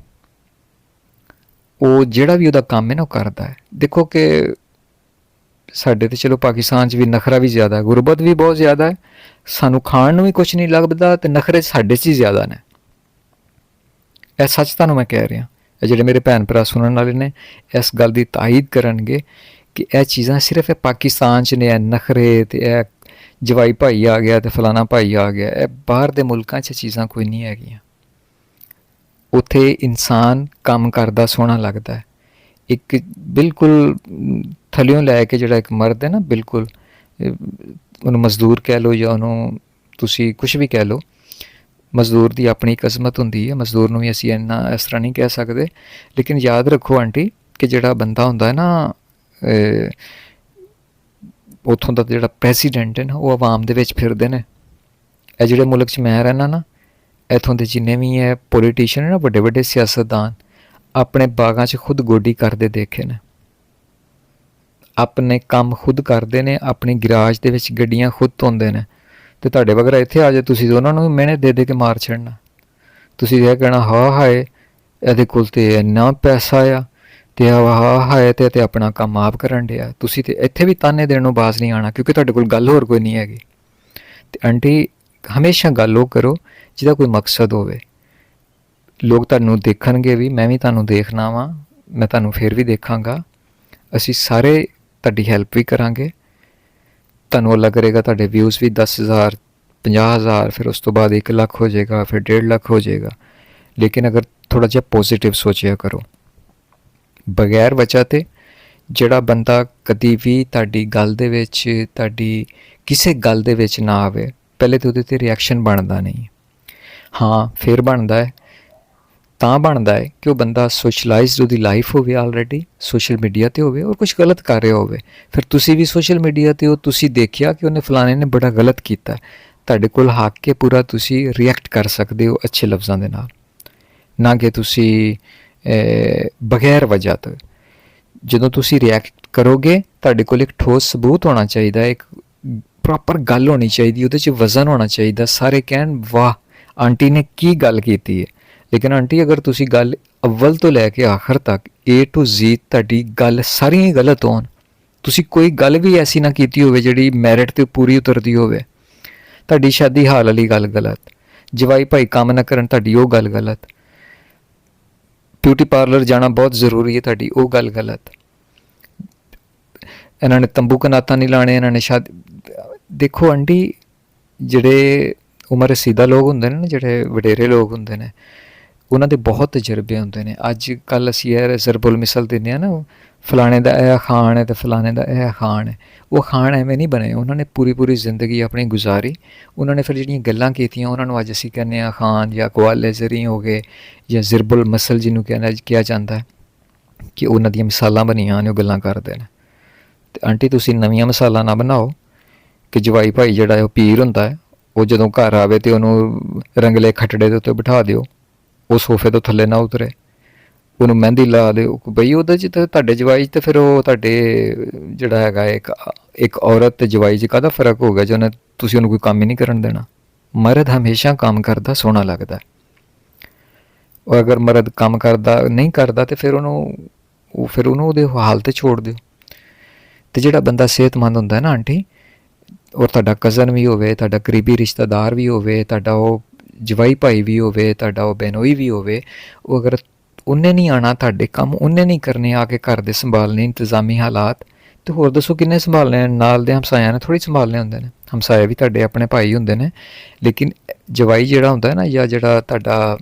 ਉਹ ਜਿਹੜਾ ਵੀ ਉਹਦਾ ਕੰਮ ਹੈ ਨਾ ਉਹ ਕਰਦਾ ਹੈ। ਦੇਖੋ ਕਿ ਸਾਡੇ ਤਾਂ ਚਲੋ ਪਾਕਿਸਤਾਨ 'ਚ ਵੀ ਨਖਰਾ ਵੀ ਜ਼ਿਆਦਾ ਹੈ, ਗੁਰਬਤ ਵੀ ਬਹੁਤ ਜ਼ਿਆਦਾ ਹੈ, ਸਾਨੂੰ ਖਾਣ ਨੂੰ ਵੀ ਕੁਛ ਨਹੀਂ ਲੱਭਦਾ, ਅਤੇ ਨਖਰੇ ਸਾਡੇ 'ਚ ਹੀ ਜ਼ਿਆਦਾ ਨੇ। ਇਹ ਸੱਚ ਤੁਹਾਨੂੰ ਮੈਂ ਕਹਿ ਰਿਹਾ। ਇਹ ਜਿਹੜੇ ਮੇਰੇ ਭੈਣ ਭਰਾ ਸੁਣਨ ਵਾਲੇ ਨੇ, ਇਸ ਗੱਲ ਦੀ ਤਾਈਦ ਕਰਨਗੇ ਕਿ ਇਹ ਚੀਜ਼ਾਂ ਸਿਰਫ ਇਹ ਪਾਕਿਸਤਾਨ 'ਚ ਨੇ, ਇਹ ਨਖਰੇ ਅਤੇ ਇਹ ਜਵਾਈ ਭਾਈ ਆ ਗਿਆ ਅਤੇ ਫਲਾਣਾ ਭਾਈ ਆ ਗਿਆ। ਇਹ ਬਾਹਰ ਦੇ ਮੁਲਕਾਂ 'ਚ ਚੀਜ਼ਾਂ ਕੋਈ ਨਹੀਂ ਹੈਗੀਆਂ। ਉੱਥੇ ਇਨਸਾਨ ਕੰਮ ਕਰਦਾ ਸੋਹਣਾ ਲੱਗਦਾ ਹੈ। ਇੱਕ ਬਿਲਕੁਲ ਥੱਲਿਓਂ ਲੈ ਕੇ ਜਿਹੜਾ ਇੱਕ ਮਰਦ ਹੈ ਨਾ, ਬਿਲਕੁਲ ਉਹਨੂੰ ਮਜ਼ਦੂਰ ਕਹਿ ਲਓ ਜਾਂ ਉਹਨੂੰ ਤੁਸੀਂ ਕੁਛ ਵੀ ਕਹਿ ਲਓ, ਮਜ਼ਦੂਰ ਦੀ ਆਪਣੀ ਇੱਕ ਅਜ਼ਮਤ ਹੁੰਦੀ ਹੈ। ਮਜ਼ਦੂਰ ਨੂੰ ਵੀ ਅਸੀਂ ਇੰਨਾ ਇਸ ਤਰ੍ਹਾਂ ਨਹੀਂ ਕਹਿ ਸਕਦੇ। ਲੇਕਿਨ ਯਾਦ ਰੱਖੋ ਆਂਟੀ ਕਿ ਜਿਹੜਾ ਬੰਦਾ ਹੁੰਦਾ ਹੈ ਨਾ, ਉੱਥੋਂ ਦਾ ਜਿਹੜਾ ਪ੍ਰੈਸੀਡੈਂਟ ਹੈ ਨਾ, ਉਹ ਆਵਾਮ ਦੇ ਵਿੱਚ ਫਿਰਦੇ ਨੇ। ਇਹ ਜਿਹੜੇ ਮੁਲਕ 'ਚ ਮੈਂ ਰਹਿਣਾ ਨਾ, ਇੱਥੋਂ ਦੇ ਜਿੰਨੇ ਵੀ ਹੈ ਪੋਲੀਟੀਸ਼ੀਅਨ ਨੇ ਨਾ, ਵੱਡੇ ਵੱਡੇ ਸਿਆਸਤਦਾਨ, ਆਪਣੇ ਬਾਗਾਂ 'ਚ ਖੁਦ ਗੋਡੀ ਕਰਦੇ ਦੇਖੇ ਨੇ, ਆਪਣੇ ਕੰਮ ਖੁਦ ਕਰਦੇ ਨੇ, ਆਪਣੀ ਗਰਾਜ ਦੇ ਵਿੱਚ ਗੱਡੀਆਂ ਖੁਦ ਧੋਂਦੇ ਨੇ। ਅਤੇ ਤੁਹਾਡੇ ਵਗੈਰਾ ਇੱਥੇ ਆ ਜਾਏ, ਤੁਸੀਂ ਉਹਨਾਂ ਨੂੰ ਵੀ ਮਿਹਨਤ ਦੇ ਦੇ ਕੇ ਮਾਰ ਛੱਡਣਾ। ਤੁਸੀਂ ਇਹ ਕਹਿਣਾ, ਹਾਂ ਹਾਏ ਇਹਦੇ ਕੋਲ ਤਾਂ ਇੰਨਾ ਪੈਸਾ ਆ, ਅਤੇ ਹਾਂ ਹਾਏ ਤੇ ਆਪਣਾ ਕੰਮ ਆਪ ਕਰਨ ਡਿਆ। ਤੁਸੀਂ ਤਾਂ ਇੱਥੇ ਵੀ ਤਾਨੇ ਦੇਣ ਨੂੰ ਬਾਜ਼ ਨਹੀਂ ਆਉਣਾ, ਕਿਉਂਕਿ ਤੁਹਾਡੇ ਕੋਲ ਗੱਲ ਹੋਰ ਕੋਈ ਨਹੀਂ ਹੈਗੀ। ਅਤੇ ਆਂਟੀ, ਹਮੇਸ਼ਾ ਗੱਲ ਉਹ ਕਰੋ ਜਿਹਦਾ ਕੋਈ ਮਕਸਦ ਹੋਵੇ। ਲੋਕ ਤੁਹਾਨੂੰ ਦੇਖਣਗੇ ਵੀ, ਮੈਂ ਵੀ ਤੁਹਾਨੂੰ ਦੇਖਣਾ ਵਾਂ, ਮੈਂ ਤੁਹਾਨੂੰ ਫਿਰ ਵੀ ਦੇਖਾਂਗਾ। ਅਸੀਂ ਸਾਰੇ ਤੁਹਾਡੀ ਹੈਲਪ ਵੀ ਕਰਾਂਗੇ। ਤੁਹਾਨੂੰ ਅੱਲਾ ਕਰੇਗਾ ਤੁਹਾਡੇ ਵਿਊਜ਼ ਵੀ 10,000 50,000, ਫਿਰ ਉਸ ਤੋਂ ਬਾਅਦ 1 ਲੱਖ ਹੋ ਜਾਏਗਾ, ਫਿਰ 1.5 ਲੱਖ ਹੋ ਜਾਏਗਾ। ਲੇਕਿਨ ਅਗਰ ਥੋੜ੍ਹਾ ਜਿਹਾ ਪੋਜ਼ੀਟਿਵ ਸੋਚਿਆ ਕਰੋ, ਬਗੈਰ ਵਜ੍ਹਾ 'ਤੇ ਜਿਹੜਾ ਬੰਦਾ ਕਦੀ ਵੀ ਤੁਹਾਡੀ ਗੱਲ ਦੇ ਵਿੱਚ, ਤੁਹਾਡੀ ਕਿਸੇ ਗੱਲ ਦੇ ਵਿੱਚ ਨਾ ਆਵੇ, ਪਹਿਲੇ ਤਾਂ ਉਹਦੇ 'ਤੇ ਰਿਐਕਸ਼ਨ ਬਣਦਾ ਨਹੀਂ। ਹਾਂ, ਫਿਰ ਬਣਦਾ ਹੈ, ਤਾਂ ਬਣਦਾ ਹੈ ਕਿ ਉਹ ਬੰਦਾ ਸੋਸ਼ਲਾਈਜ਼ਡ ਉਹਦੀ ਲਾਈਫ ਹੋਵੇ, ਆਲਰੇਡੀ ਸੋਸ਼ਲ ਮੀਡੀਆ 'ਤੇ ਹੋਵੇ, ਔਰ ਕੁਛ ਗਲਤ ਕਰ ਰਿਹਾ ਹੋਵੇ। ਫਿਰ ਤੁਸੀਂ ਵੀ ਸੋਸ਼ਲ ਮੀਡੀਆ 'ਤੇ ਹੋ, ਤੁਸੀਂ ਦੇਖਿਆ ਕਿ ਉਹਨੇ ਫਲਾਣੇ ਨੇ ਬੜਾ ਗਲਤ ਕੀਤਾ, ਤੁਹਾਡੇ ਕੋਲ ਹੱਕ ਕੇ ਪੂਰਾ ਤੁਸੀਂ ਰਿਐਕਟ ਕਰ ਸਕਦੇ ਹੋ ਅੱਛੇ ਲਫ਼ਜ਼ਾਂ ਦੇ ਨਾਲ, ਨਾ ਕਿ ਤੁਸੀਂ ਬਗੈਰ ਵਜ੍ਹਾ ਤੋਂ। ਜਦੋਂ ਤੁਸੀਂ ਰਿਐਕਟ ਕਰੋਗੇ, ਤੁਹਾਡੇ ਕੋਲ ਇੱਕ ਠੋਸ ਸਬੂਤ ਹੋਣਾ ਚਾਹੀਦਾ, ਇੱਕ ਪ੍ਰੋਪਰ ਗੱਲ ਹੋਣੀ ਚਾਹੀਦੀ, ਉਹਦੇ 'ਚ ਵਜ਼ਨ ਹੋਣਾ ਚਾਹੀਦਾ। ਸਾਰੇ ਕਹਿਣ ਵਾਹ ਆਂਟੀ ਨੇ ਕੀ ਗੱਲ ਕੀਤੀ ਹੈ। ਲੇਕਿਨ ਆਂਟੀ, ਅਗਰ ਤੁਸੀਂ ਗੱਲ ਅਵਲ ਤੋਂ ਲੈ ਕੇ ਆਖਰ ਤੱਕ A to Z ਤੁਹਾਡੀ ਗੱਲ ਸਾਰੀਆਂ ਹੀ ਗਲਤ ਹੋਣ, ਤੁਸੀਂ ਕੋਈ ਗੱਲ ਵੀ ਐਸੀ ਨਾ ਕੀਤੀ ਹੋਵੇ ਜਿਹੜੀ ਮੈਰਿਟ 'ਤੇ ਪੂਰੀ ਉਤਰਦੀ ਹੋਵੇ, ਤੁਹਾਡੀ ਸ਼ਾਦੀ ਹਾਲ ਵਾਲੀ ਗੱਲ ਗਲਤ। ਜਵਾਈ ਭਾਈ ਕੰਮ ਨਾ ਕਰਨ, ਤੁਹਾਡੀ ਉਹ ਗੱਲ ਗਲਤ। ਬਿਊਟੀ ਪਾਰਲਰ ਜਾਣਾ ਬਹੁਤ ਜ਼ਰੂਰੀ ਹੈ, ਤੁਹਾਡੀ ਉਹ ਗੱਲ ਗਲਤ। ਇਹਨਾਂ ਨੇ ਤੰਬੂ ਕਨਾਤਾਂ ਨਹੀਂ ਲਾਣੇ, ਇਹਨਾਂ ਨੇ ਦੇਖੋ ਆਂਟੀ, ਜਿਹੜੇ ਉਮਰ ਰਸੀਦਾ ਲੋਕ ਹੁੰਦੇ ਨੇ ਨਾ, ਜਿਹੜੇ ਵਡੇਰੇ ਲੋਕ ਹੁੰਦੇ ਨੇ, ਉਹਨਾਂ ਦੇ ਬਹੁਤ ਤਜਰਬੇ ਹੁੰਦੇ ਨੇ। ਅੱਜ ਕੱਲ੍ਹ ਅਸੀਂ ਇਹ ਜ਼ਰਬੁਲ ਮਿਸਲ ਦਿੰਦੇ ਹਾਂ ਨਾ, ਫਲਾਣੇ ਦਾ ਇਹ ਖਾਣ ਹੈ ਅਤੇ ਫਲਾਣੇ ਦਾ ਇਹ ਖਾਣ ਹੈ। ਉਹ ਖਾਣ ਐਵੇਂ ਨਹੀਂ ਬਣੇ, ਉਹਨਾਂ ਨੇ ਪੂਰੀ ਜ਼ਿੰਦਗੀ ਆਪਣੀ ਗੁਜ਼ਾਰੀ। ਉਹਨਾਂ ਨੇ ਫਿਰ ਜਿਹੜੀਆਂ ਗੱਲਾਂ ਕੀਤੀਆਂ, ਉਹਨਾਂ ਨੂੰ ਅੱਜ ਅਸੀਂ ਕਹਿੰਦੇ ਹਾਂ ਖਾਨ ਜਾਂ ਕਵਾਲੇ ਜ਼ਰੀ ਹੋ ਗਏ, ਜਾਂ ਜ਼ਰਬੁਲ ਮਸਲ ਜਿਹਨੂੰ ਕਿਹਾ ਜਾਂਦਾ ਹੈ, ਕਿ ਉਹਨਾਂ ਦੀਆਂ ਮਿਸਾਲਾਂ ਬਣੀਆਂ ਨੇ, ਉਹ ਗੱਲਾਂ ਕਰਦੇ ਨੇ। ਅਤੇ ਆਂਟੀ ਤੁਸੀਂ ਨਵੀਆਂ ਮਿਸਾਲਾਂ ਨਾ ਬਣਾਓ ਕਿ ਜਵਾਈ ਭਾਈ ਜਿਹੜਾ ਹੈ ਉਹ ਪੀਰ ਹੁੰਦਾ ਹੈ, ਉਹ ਜਦੋਂ ਘਰ ਆਵੇ ਤਾਂ ਉਹਨੂੰ ਰੰਗਲੇ ਖੱਟੜੇ ਦੇ ਉੱਤੇ ਬਿਠਾ ਦਿਓ, ਉਹ ਸੋਫੇ ਤੋਂ ਥੱਲੇ ਨਾ ਉਤਰੇ, ਉਹਨੂੰ ਮਹਿੰਦੀ ਲਾ ਦਿਓ। ਬਈ ਉਹਦੇ 'ਚ ਤਾਂ ਤੁਹਾਡੇ ਜਵਾਈ 'ਚ ਤਾਂ ਫਿਰ ਉਹ ਤੁਹਾਡੇ ਜਿਹੜਾ ਹੈਗਾ ਇੱਕ ਔਰਤ ਅਤੇ ਜਵਾਈ 'ਚ ਕਾਹਦਾ ਫ਼ਰਕ ਹੋ ਗਿਆ ਜੇ ਤੁਸੀਂ ਉਹਨੂੰ ਕੋਈ ਕੰਮ ਹੀ ਨਹੀਂ ਕਰਨ ਦੇਣਾ। ਮਰਦ ਹਮੇਸ਼ਾ ਕੰਮ ਕਰਦਾ ਸੋਹਣਾ ਲੱਗਦਾ, ਔਰ ਅਗਰ ਮਰਦ ਕੰਮ ਕਰਦਾ ਨਹੀਂ ਕਰਦਾ ਤਾਂ ਫਿਰ ਉਹਨੂੰ ਉਹਦੇ ਹਾਲ 'ਤੇ ਛੋੜ ਦਿਓ। ਅਤੇ ਜਿਹੜਾ ਬੰਦਾ ਸਿਹਤਮੰਦ ਹੁੰਦਾ ਨਾ ਆਂਟੀ, ਔਰ ਤੁਹਾਡਾ ਕਜ਼ਨ ਵੀ ਹੋਵੇ, ਤੁਹਾਡਾ ਕਰੀਬੀ ਰਿਸ਼ਤੇਦਾਰ ਵੀ ਹੋਵੇ, ਤੁਹਾਡਾ ਉਹ ਜਵਾਈ ਭਾਈ ਵੀ ਹੋਵੇ, ਤੁਹਾਡਾ ਉਹ ਬਹਿਨੋਈ ਵੀ ਹੋਵੇ, ਉਹ ਅਗਰ ਉਹਨੇ ਨਹੀਂ ਆਉਣਾ ਤੁਹਾਡੇ ਕੰਮ, ਉਹਨੇ ਨਹੀਂ ਕਰਨੇ ਆ ਕੇ ਘਰ ਦੇ ਸੰਭਾਲਣੇ ਇੰਤਜ਼ਾਮੀ ਹਾਲਾਤ, ਅਤੇ ਹੋਰ ਦੱਸੋ ਕਿੰਨੇ ਸੰਭਾਲਣੇ? ਨਾਲ ਦੇ ਹਮਸਾਇਆਂ ਨੇ ਥੋੜ੍ਹੀ ਸੰਭਾਲਣੇ ਹੁੰਦੇ ਨੇ। ਹਮਸਾਏ ਵੀ ਤੁਹਾਡੇ ਆਪਣੇ ਭਾਈ ਹੁੰਦੇ ਨੇ, ਲੇਕਿਨ ਜਵਾਈ ਜਿਹੜਾ ਹੁੰਦਾ ਨਾ, ਜਾਂ ਜਿਹੜਾ ਤੁਹਾਡਾ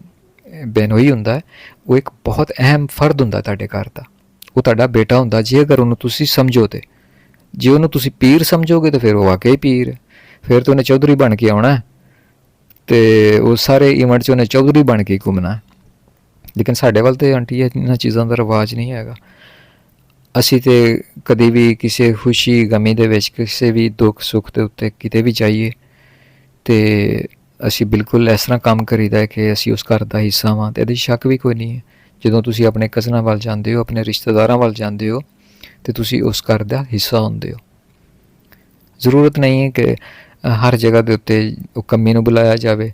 ਬਹਿਨੋਈ ਹੁੰਦਾ, ਉਹ ਇੱਕ ਬਹੁਤ ਅਹਿਮ ਫਰਦ ਹੁੰਦਾ ਤੁਹਾਡੇ ਘਰ ਦਾ। ਉਹ ਤੁਹਾਡਾ ਬੇਟਾ ਹੁੰਦਾ ਜੇ ਅਗਰ ਉਹਨੂੰ ਤੁਸੀਂ ਸਮਝੋ। ਤੇ ਜੇ ਉਹਨੂੰ ਤੁਸੀਂ ਪੀਰ ਸਮਝੋਗੇ ਤਾਂ ਫਿਰ ਉਹ ਵਾਕਈ ਪੀਰ ਹੈ, ਫਿਰ ਤਾਂ ਉਹਨੇ ਚੌਧਰੀ ਬਣ ਕੇ ਆਉਣਾ ਅਤੇ ਉਹ ਸਾਰੇ ਇਵੈਂਟ 'ਚ ਉਹਨੇ ਚੌਧਰੀ ਬਣ ਕੇ ਘੁੰਮਣਾ। ਲੇਕਿਨ ਸਾਡੇ ਵੱਲ ਤਾਂ ਆਂਟੀ ਇਹਨਾਂ ਚੀਜ਼ਾਂ ਦਾ ਰਿਵਾਜ਼ ਨਹੀਂ ਹੈਗਾ। ਅਸੀਂ ਤਾਂ ਕਦੇ ਵੀ ਕਿਸੇ ਖੁਸ਼ੀ ਗਮੀ ਦੇ ਵਿੱਚ, ਕਿਸੇ ਵੀ ਦੁੱਖ ਸੁੱਖ ਦੇ ਉੱਤੇ ਕਿਤੇ ਵੀ ਜਾਈਏ, ਅਤੇ ਅਸੀਂ ਬਿਲਕੁਲ ਇਸ ਤਰ੍ਹਾਂ ਕੰਮ ਕਰੀਦਾ ਕਿ ਅਸੀਂ ਉਸ ਘਰ ਦਾ ਹਿੱਸਾ ਵਾਂ, ਅਤੇ ਇਹਦੇ 'ਚ ਸ਼ੱਕ ਵੀ ਕੋਈ ਨਹੀਂ ਹੈ। ਜਦੋਂ ਤੁਸੀਂ ਆਪਣੇ ਕਜ਼ਨਾਂ ਵੱਲ ਜਾਂਦੇ ਹੋ, ਆਪਣੇ ਰਿਸ਼ਤੇਦਾਰਾਂ ਵੱਲ ਜਾਂਦੇ ਹੋ, ਅਤੇ ਤੁਸੀਂ ਉਸ ਘਰ ਦਾ ਹਿੱਸਾ ਹੁੰਦੇ ਹੋ। ਜ਼ਰੂਰਤ ਨਹੀਂ ਹੈ ਕਿ ਹਰ ਜਗ੍ਹਾ ਦੇ ਉੱਤੇ ਉਹ ਕੰਮੀ ਨੂੰ ਬੁਲਾਇਆ ਜਾਵੇ,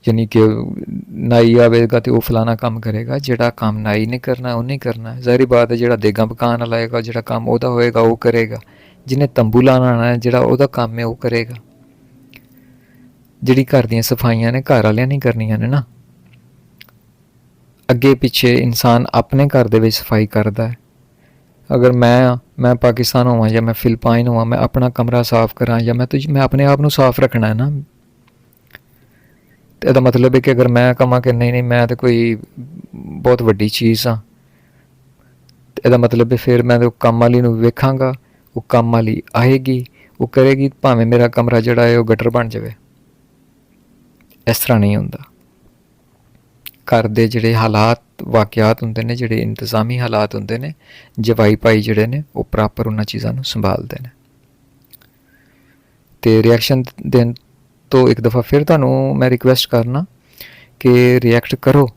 ਯਾਨੀ ਕਿ ਨਾਈ ਆਵੇਗਾ ਅਤੇ ਉਹ ਫਲਾਣਾ ਕੰਮ ਕਰੇਗਾ। ਜਿਹੜਾ ਕੰਮ ਨਾਈ ਨੇ ਕਰਨਾ ਉਹਨੇ ਕਰਨਾ। ਜ਼ਾਹਿਰ ਬਾਤ ਹੈ, ਜਿਹੜਾ ਦੇਗਾਂ ਪਕਾਉਣ ਵਾਲਾ ਆਏਗਾ, ਜਿਹੜਾ ਕੰਮ ਉਹਦਾ ਹੋਏਗਾ ਉਹ ਕਰੇਗਾ। ਜਿਹਨੇ ਤੰਬੂ ਲਾਉਣਾ ਆਉਣਾ ਹੈ, ਜਿਹੜਾ ਉਹਦਾ ਕੰਮ ਹੈ ਉਹ ਕਰੇਗਾ। ਜਿਹੜੀ ਘਰ ਦੀਆਂ ਸਫਾਈਆਂ ਨੇ ਘਰ ਵਾਲਿਆਂ ਨਹੀਂ ਕਰਨੀਆਂ ਨੇ ਨਾ। ਅੱਗੇ ਪਿੱਛੇ ਇਨਸਾਨ ਆਪਣੇ ਘਰ ਦੇ ਵਿੱਚ ਸਫਾਈ ਕਰਦਾ ਹੈ। ਅਗਰ ਮੈਂ ਪਾਕਿਸਤਾਨ ਹੋਵਾਂ ਜਾਂ ਮੈਂ ਫਿਲਪਾਈਨ ਹੋਵਾਂ, ਮੈਂ ਆਪਣਾ ਕਮਰਾ ਸਾਫ਼ ਕਰਾਂ ਜਾਂ ਮੈਂ ਆਪਣੇ ਆਪ ਨੂੰ ਸਾਫ਼ ਰੱਖਣਾ ਹੈ ਨਾ। ਅਤੇ ਇਹਦਾ ਮਤਲਬ ਹੈ ਕਿ ਅਗਰ ਮੈਂ ਕਹਾਂ ਕਿ ਨਹੀਂ ਮੈਂ ਤਾਂ ਕੋਈ ਬਹੁਤ ਵੱਡੀ ਚੀਜ਼ ਹਾਂ, ਅਤੇ ਇਹਦਾ ਮਤਲਬ ਹੈ ਫਿਰ ਮੈਂ ਤਾਂ ਕੰਮ ਵਾਲੀ ਨੂੰ ਵੇਖਾਂਗਾ, ਉਹ ਕੰਮ ਵਾਲੀ ਆਏਗੀ, ਉਹ ਕਰੇਗੀ, ਭਾਵੇਂ ਮੇਰਾ ਕਮਰਾ ਜਿਹੜਾ ਹੈ ਉਹ ਗਟਰ ਬਣ ਜਾਵੇ। ਇਸ ਤਰ੍ਹਾਂ ਨਹੀਂ ਹੁੰਦਾ। ਘਰ ਦੇ ਜਿਹੜੇ ਹਾਲਾਤ ਵਾਕਿਆਤ ਹੁੰਦੇ ਨੇ, ਜਿਹੜੇ ਇੰਤਜ਼ਾਮੀ ਹਾਲਾਤ ਹੁੰਦੇ ਨੇ, ਜਵਾਈ ਭਾਈ ਜਿਹੜੇ ਨੇ ਉਹ ਪ੍ਰੋਪਰ ਉਹਨਾਂ ਚੀਜ਼ਾਂ ਨੂੰ ਸੰਭਾਲਦੇ ਨੇ। ਅਤੇ ਰਿਐਕਸ਼ਨ ਦੇਣ ਤੋਂ ਇੱਕ ਦਫਾ ਫਿਰ ਤੁਹਾਨੂੰ ਮੈਂ ਰਿਕੁਐਸਟ ਕਰਨਾ ਕਿ ਰਿਐਕਟ ਕਰੋ,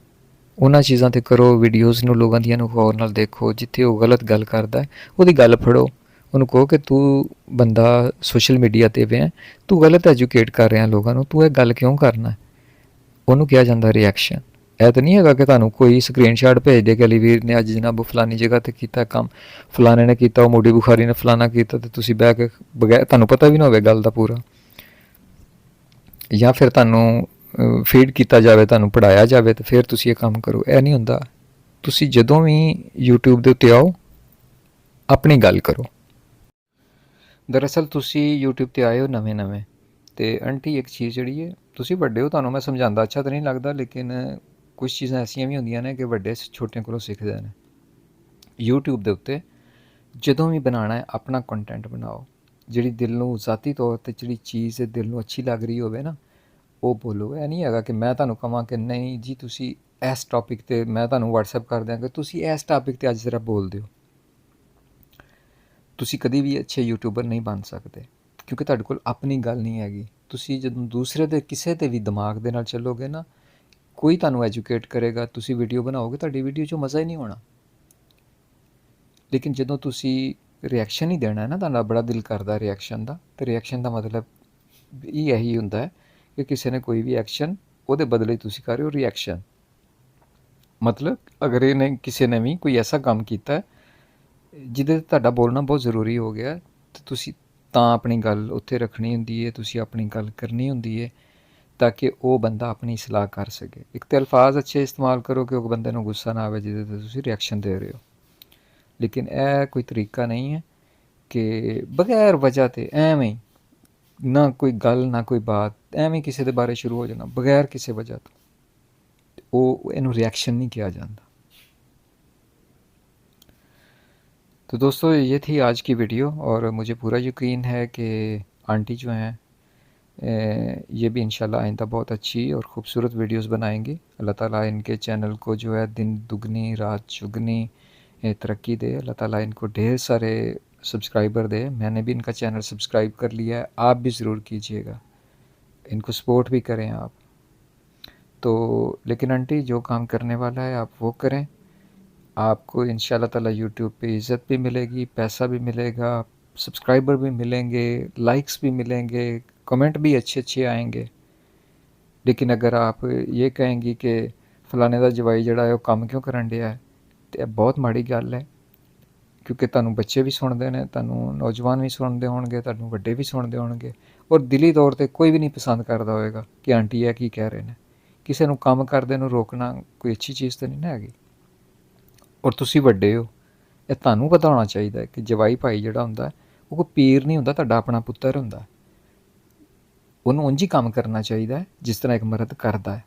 ਉਹਨਾਂ ਚੀਜ਼ਾਂ 'ਤੇ ਕਰੋ। ਵੀਡੀਓਜ਼ ਨੂੰ ਲੋਕਾਂ ਦੀਆਂ ਨੂੰ ਗੌਰ ਨਾਲ ਦੇਖੋ। ਜਿੱਥੇ ਉਹ ਗਲਤ ਗੱਲ ਕਰਦਾ ਉਹਦੀ ਗੱਲ ਫੜੋ, ਉਹਨੂੰ ਕਹੋ ਕਿ ਤੂੰ ਬੰਦਾ ਸੋਸ਼ਲ ਮੀਡੀਆ 'ਤੇ ਵੀ ਹੈ, ਤੂੰ ਗਲਤ ਐਜੂਕੇਟ ਕਰ ਰਿਹਾ ਲੋਕਾਂ ਨੂੰ, ਤੂੰ ਇਹ ਗੱਲ ਕਿਉਂ ਕਰਨਾ। ਉਹਨੂੰ ਕਿਹਾ ਜਾਂਦਾ ਰਿਐਕਸ਼ਨ। ਇਹ ਤਾਂ ਨਹੀਂ ਹੈਗਾ ਕਿ ਤੁਹਾਨੂੰ ਕੋਈ ਸਕਰੀਨਸ਼ਾਟ ਭੇਜ ਦੇ ਕਿ ਅਲੀ ਵੀਰ ਨੇ ਅੱਜ ਜਨਾਬ ਫਲਾਨੀ ਜਗ੍ਹਾ 'ਤੇ ਕੀਤਾ ਕੰਮ, ਫਲਾਣੇ ਨੇ ਕੀਤਾ, ਉਹ ਮੋਢੀ ਬੁਖਾਰੀ ਨੇ ਫਲਾਣਾ ਕੀਤਾ, ਅਤੇ ਤੁਸੀਂ ਬਹਿ ਕੇ ਬਗੈਰ ਤੁਹਾਨੂੰ ਪਤਾ ਵੀ ਨਾ ਹੋਵੇ ਗੱਲ ਦਾ ਪੂਰਾ, ਜਾਂ ਫਿਰ ਤੁਹਾਨੂੰ ਫੀਡ ਕੀਤਾ ਜਾਵੇ, ਤੁਹਾਨੂੰ ਪੜ੍ਹਾਇਆ ਜਾਵੇ, ਅਤੇ ਫਿਰ ਤੁਸੀਂ ਇਹ ਕੰਮ ਕਰੋ। ਇਹ ਨਹੀਂ ਹੁੰਦਾ। ਤੁਸੀਂ ਜਦੋਂ ਵੀ YouTube ਦੇ ਉੱਤੇ ਆਓ, ਆਪਣੀ ਗੱਲ ਕਰੋ। ਦਰਅਸਲ ਤੁਸੀਂ YouTube 'ਤੇ ਆਏ ਹੋ ਨਵੇਂ, ਅਤੇ ਆਂਟੀ ਇੱਕ ਚੀਜ਼ ਜਿਹੜੀ ਹੈ, ਤੁਸੀਂ ਵੱਡੇ ਹੋ, ਤੁਹਾਨੂੰ ਮੈਂ ਸਮਝਾਉਂਦਾ ਅੱਛਾ ਤਾਂ ਨਹੀਂ ਲੱਗਦਾ, ਲੇਕਿਨ ਕੁਛ ਚੀਜ਼ਾਂ ਐਸੀਆਂ ਵੀ ਹੁੰਦੀਆਂ ਨੇ ਕਿ ਵੱਡੇ ਛੋਟਿਆਂ ਕੋਲੋਂ ਸਿੱਖਦੇ ਨੇ। YouTube ਦੇ ਉੱਤੇ ਜਦੋਂ ਵੀ ਬਣਾਉਣਾ ਹੈ, ਆਪਣਾ ਕੰਟੈਂਟ ਬਣਾਓ। ਜਿਹੜੀ ਦਿਲ ਨੂੰ ਜ਼ਾਤੀ ਤੌਰ 'ਤੇ ਜਿਹੜੀ ਚੀਜ਼ ਦਿਲ ਨੂੰ ਅੱਛੀ ਲੱਗ ਰਹੀ ਹੋਵੇ ਨਾ, ਉਹ ਬੋਲੋ। ਇਹ ਨਹੀਂ ਹੈਗਾ ਕਿ ਮੈਂ ਤੁਹਾਨੂੰ ਕਹਾਂ ਕਿ ਨਹੀਂ ਜੀ ਤੁਸੀਂ ਇਸ ਟੌਪਿਕ 'ਤੇ, ਮੈਂ ਤੁਹਾਨੂੰ WhatsApp ਕਰ ਦਿਆਂਗਾ, ਤੁਸੀਂ ਇਸ ਟੌਪਿਕ 'ਤੇ ਅੱਜ ਜ਼ਰਾ ਬੋਲ ਦਿਓ। ਤੁਸੀਂ ਕਦੀ ਵੀ ਅੱਛੇ ਯੂਟਿਊਬਰ ਨਹੀਂ ਬਣ ਸਕਦੇ, ਕਿਉਂਕਿ ਤੁਹਾਡੇ ਕੋਲ ਆਪਣੀ ਗੱਲ ਨਹੀਂ ਹੈਗੀ। ਤੁਸੀਂ ਜਦੋਂ ਦੂਸਰੇ ਦੇ ਕਿਸੇ 'ਤੇ ਵੀ ਦਿਮਾਗ ਦੇ ਨਾਲ ਚੱਲੋਗੇ ਨਾ, ਕੋਈ ਤੁਹਾਨੂੰ ਐਜੂਕੇਟ ਕਰੇਗਾ, ਤੁਸੀਂ ਵੀਡੀਓ ਬਣਾਓਗੇ, ਤੁਹਾਡੀ ਵੀਡੀਓ 'ਚੋਂ ਮਜ਼ਾ ਹੀ ਨਹੀਂ ਆਉਣਾ। ਲੇਕਿਨ ਜਦੋਂ ਤੁਸੀਂ ਰਿਐਕਸ਼ਨ ਹੀ ਦੇਣਾ ਹੈ ਨਾ, ਤੁਹਾਡਾ ਬੜਾ ਦਿਲ ਕਰਦਾ ਰਿਐਕਸ਼ਨ ਦਾ, ਅਤੇ ਰਿਐਕਸ਼ਨ ਦਾ ਮਤਲਬ ਇਹੀ ਹੁੰਦਾ ਹੈ ਕਿ ਕਿਸੇ ਨੇ ਕੋਈ ਵੀ ਐਕਸ਼ਨ, ਉਹਦੇ ਬਦਲੇ ਤੁਸੀਂ ਕਰ ਰਹੇ ਹੋ ਰਿਐਕਸ਼ਨ। ਮਤਲਬ ਅਗਰ ਕਿਸੇ ਨੇ ਵੀ ਕੋਈ ਐਸਾ ਕੰਮ ਕੀਤਾ ਜਿਹਦੇ 'ਤੇ ਤੁਹਾਡਾ ਬੋਲਣਾ ਬਹੁਤ ਜ਼ਰੂਰੀ ਹੋ ਗਿਆ ਤੇ ਤੁਸੀਂ ਤਾਂ ਆਪਣੀ ਗੱਲ ਉੱਥੇ ਰੱਖਣੀ ਹੁੰਦੀ ਹੈ, ਤੁਸੀਂ ਆਪਣੀ ਗੱਲ ਕਰਨੀ ਹੁੰਦੀ ਹੈ ਤਾਂ ਕਿ ਉਹ ਬੰਦਾ ਆਪਣੀ ਸਲਾਹ ਕਰ ਸਕੇ। ਇੱਕ ਤਾਂ ਅਲਫਾਜ਼ ਅੱਛੇ ਇਸਤੇਮਾਲ ਕਰੋ ਕਿ ਉਹ ਬੰਦੇ ਨੂੰ ਗੁੱਸਾ ਨਾ ਆਵੇ ਜਿਹਦੇ 'ਤੇ ਤੁਸੀਂ ਰਿਐਕਸ਼ਨ ਦੇ ਰਹੇ ਹੋ, ਲੇਕਿਨ ਇਹ ਕੋਈ ਤਰੀਕਾ ਨਹੀਂ ਹੈ ਕਿ ਬਗੈਰ ਵਜ੍ਹਾ 'ਤੇ ਐਵੇਂ ਹੀ ਨਾ ਕੋਈ ਗੱਲ ਨਾ ਕੋਈ ਬਾਤ ਐਵੇਂ ਕਿਸੇ ਦੇ ਬਾਰੇ ਸ਼ੁਰੂ ਹੋ ਜਾਣਾ बगैर किसी वजह तो वो इन्हों रिएक्शन नहीं किया जाता। तो दोस्तों ये थी आज की वीडियो और मुझे पूरा यकीन है कि आंटी जो हैं ये भी इंशाल्लाह आइंदा बहुत अच्छी और ख़ूबसूरत वीडियोस बनाएंगी। अल्लाह ताला इनके चैनल को जो है दिन दुगनी रात चुगनी तरक्की दे। अल्लाह ताला इनको ढेर सारे सब्सक्राइबर दे। मैंने भी इनका चैनल सब्सक्राइब कर लिया है, आप भी ज़रूर कीजिएगा, इनको सपोर्ट भी करें आप। तो लेकिन आंटी जो काम करने वाला है आप वो करें, आपको इंशाल्लाह ताला यूट्यूब पे इज़्ज़त भी मिलेगी, पैसा भी मिलेगा, सब्सक्राइबर भी मिलेंगे, लाइक्स भी मिलेंगे, कमेंट भी अच्छे अच्छे आएंगे। लेकिन अगर आप ये कहेंगी कि फलाने दा जवाई जड़ा है वो काम क्यों करन दिया है, तो बहुत माड़ी गल है, क्योंकि तुहानू बच्चे भी सुनते हैं, तुहानू नौजवान भी सुनते होणगे, तुहानू वड्डे भी सुनते होणगे और दिली तौर पर कोई भी नहीं पसंद करता होएगा कि आंटी है की कह रहे हैं। किसी ਨੂੰ ਕੰਮ ਕਰਦੇ ਨੂੰ ਰੋਕਣਾ ਕੋਈ ਅੱਛੀ ਚੀਜ਼ ਤਾਂ ਨਹੀਂ ਨਾ ਹੈਗੀ। ਔਰ ਤੁਸੀਂ ਵੱਡੇ ਹੋ, ਇਹ ਤੁਹਾਨੂੰ ਪਤਾ ਹੋਣਾ ਚਾਹੀਦਾ ਹੈ ਕਿ ਜਵਾਈ ਭਾਈ ਜਿਹੜਾ ਹੁੰਦਾ ਉਹ ਕੋਈ ਪੀਰ ਨਹੀਂ ਹੁੰਦਾ, ਤੁਹਾਡਾ ਆਪਣਾ ਪੁੱਤਰ ਹੁੰਦਾ। ਉਹਨੂੰ ਉਂਝ ਹੀ ਕੰਮ ਕਰਨਾ ਚਾਹੀਦਾ ਹੈ ਜਿਸ ਤਰ੍ਹਾਂ ਇੱਕ ਮਰਦ ਕਰਦਾ ਹੈ,